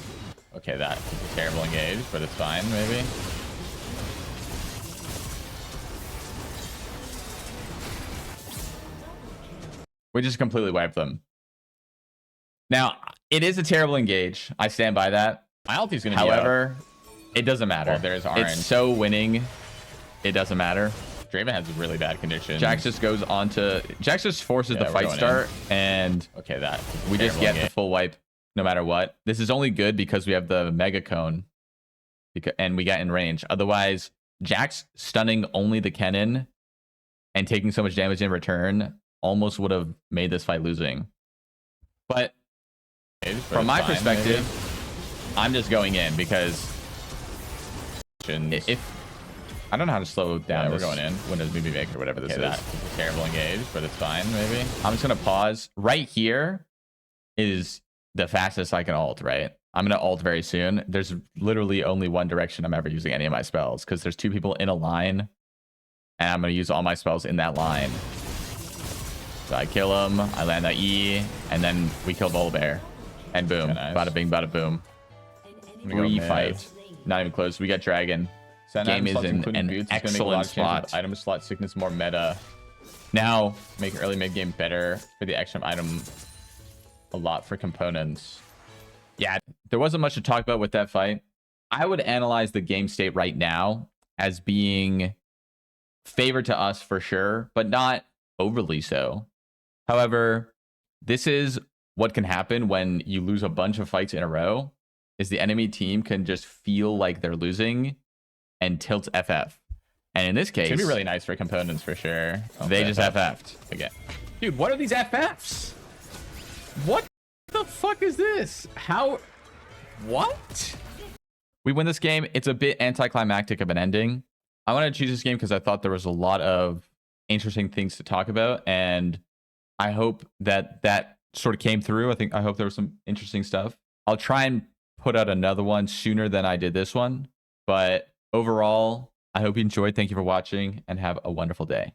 Okay, that's a terrible engage, but it's fine, maybe. We just completely wiped them. Now, it is a terrible engage. I stand by that. My ulti's going to be However, it doesn't matter. Well, there's orange. It's so winning. It doesn't matter. Draven has really bad conditions. Jax just goes on to... Jax just forces the fight start, and okay, that we just get the full wipe no matter what. This is only good because we have the Mega Cone, and we got in range. Otherwise, Jax stunning only the Kennen and taking so much damage in return almost would have made this fight losing. But from my perspective, I'm just going in because if I don't know how to slow down, we're going in. Windows Movie Maker, whatever this is. That's a terrible engage, but it's fine. Maybe I'm just gonna pause. Right here is the fastest I can ult. Right, I'm gonna ult very soon. There's literally only one direction I'm ever using any of my spells because there's 2 people in a line, and I'm gonna use all my spells in that line. So I kill him, I land that E, and then we kill Volibear. And boom. Nice. Bada bing, bada boom. Free fight. Not even close. We got Dragon. Game is in an excellent spot. Item slot sickness more meta. Now, make early mid game better for the action item. A lot for components. Yeah, there wasn't much to talk about with that fight. I would analyze the game state right now as being favored to us for sure, but not overly so. However, this is what can happen when you lose a bunch of fights in a row, is the enemy team can just feel like they're losing and tilt FF. And in this case, it's gonna be really nice for components for sure. They just FF'd again. Dude, what are these FFs? What the fuck is this? How? What? We win this game. It's a bit anticlimactic of an ending. I wanted to choose this game because I thought there was a lot of interesting things to talk about, and I hope that that sort of came through. I hope there was some interesting stuff. I'll try and put out another one sooner than I did this one, but overall, I hope you enjoyed. Thank you for watching and have a wonderful day.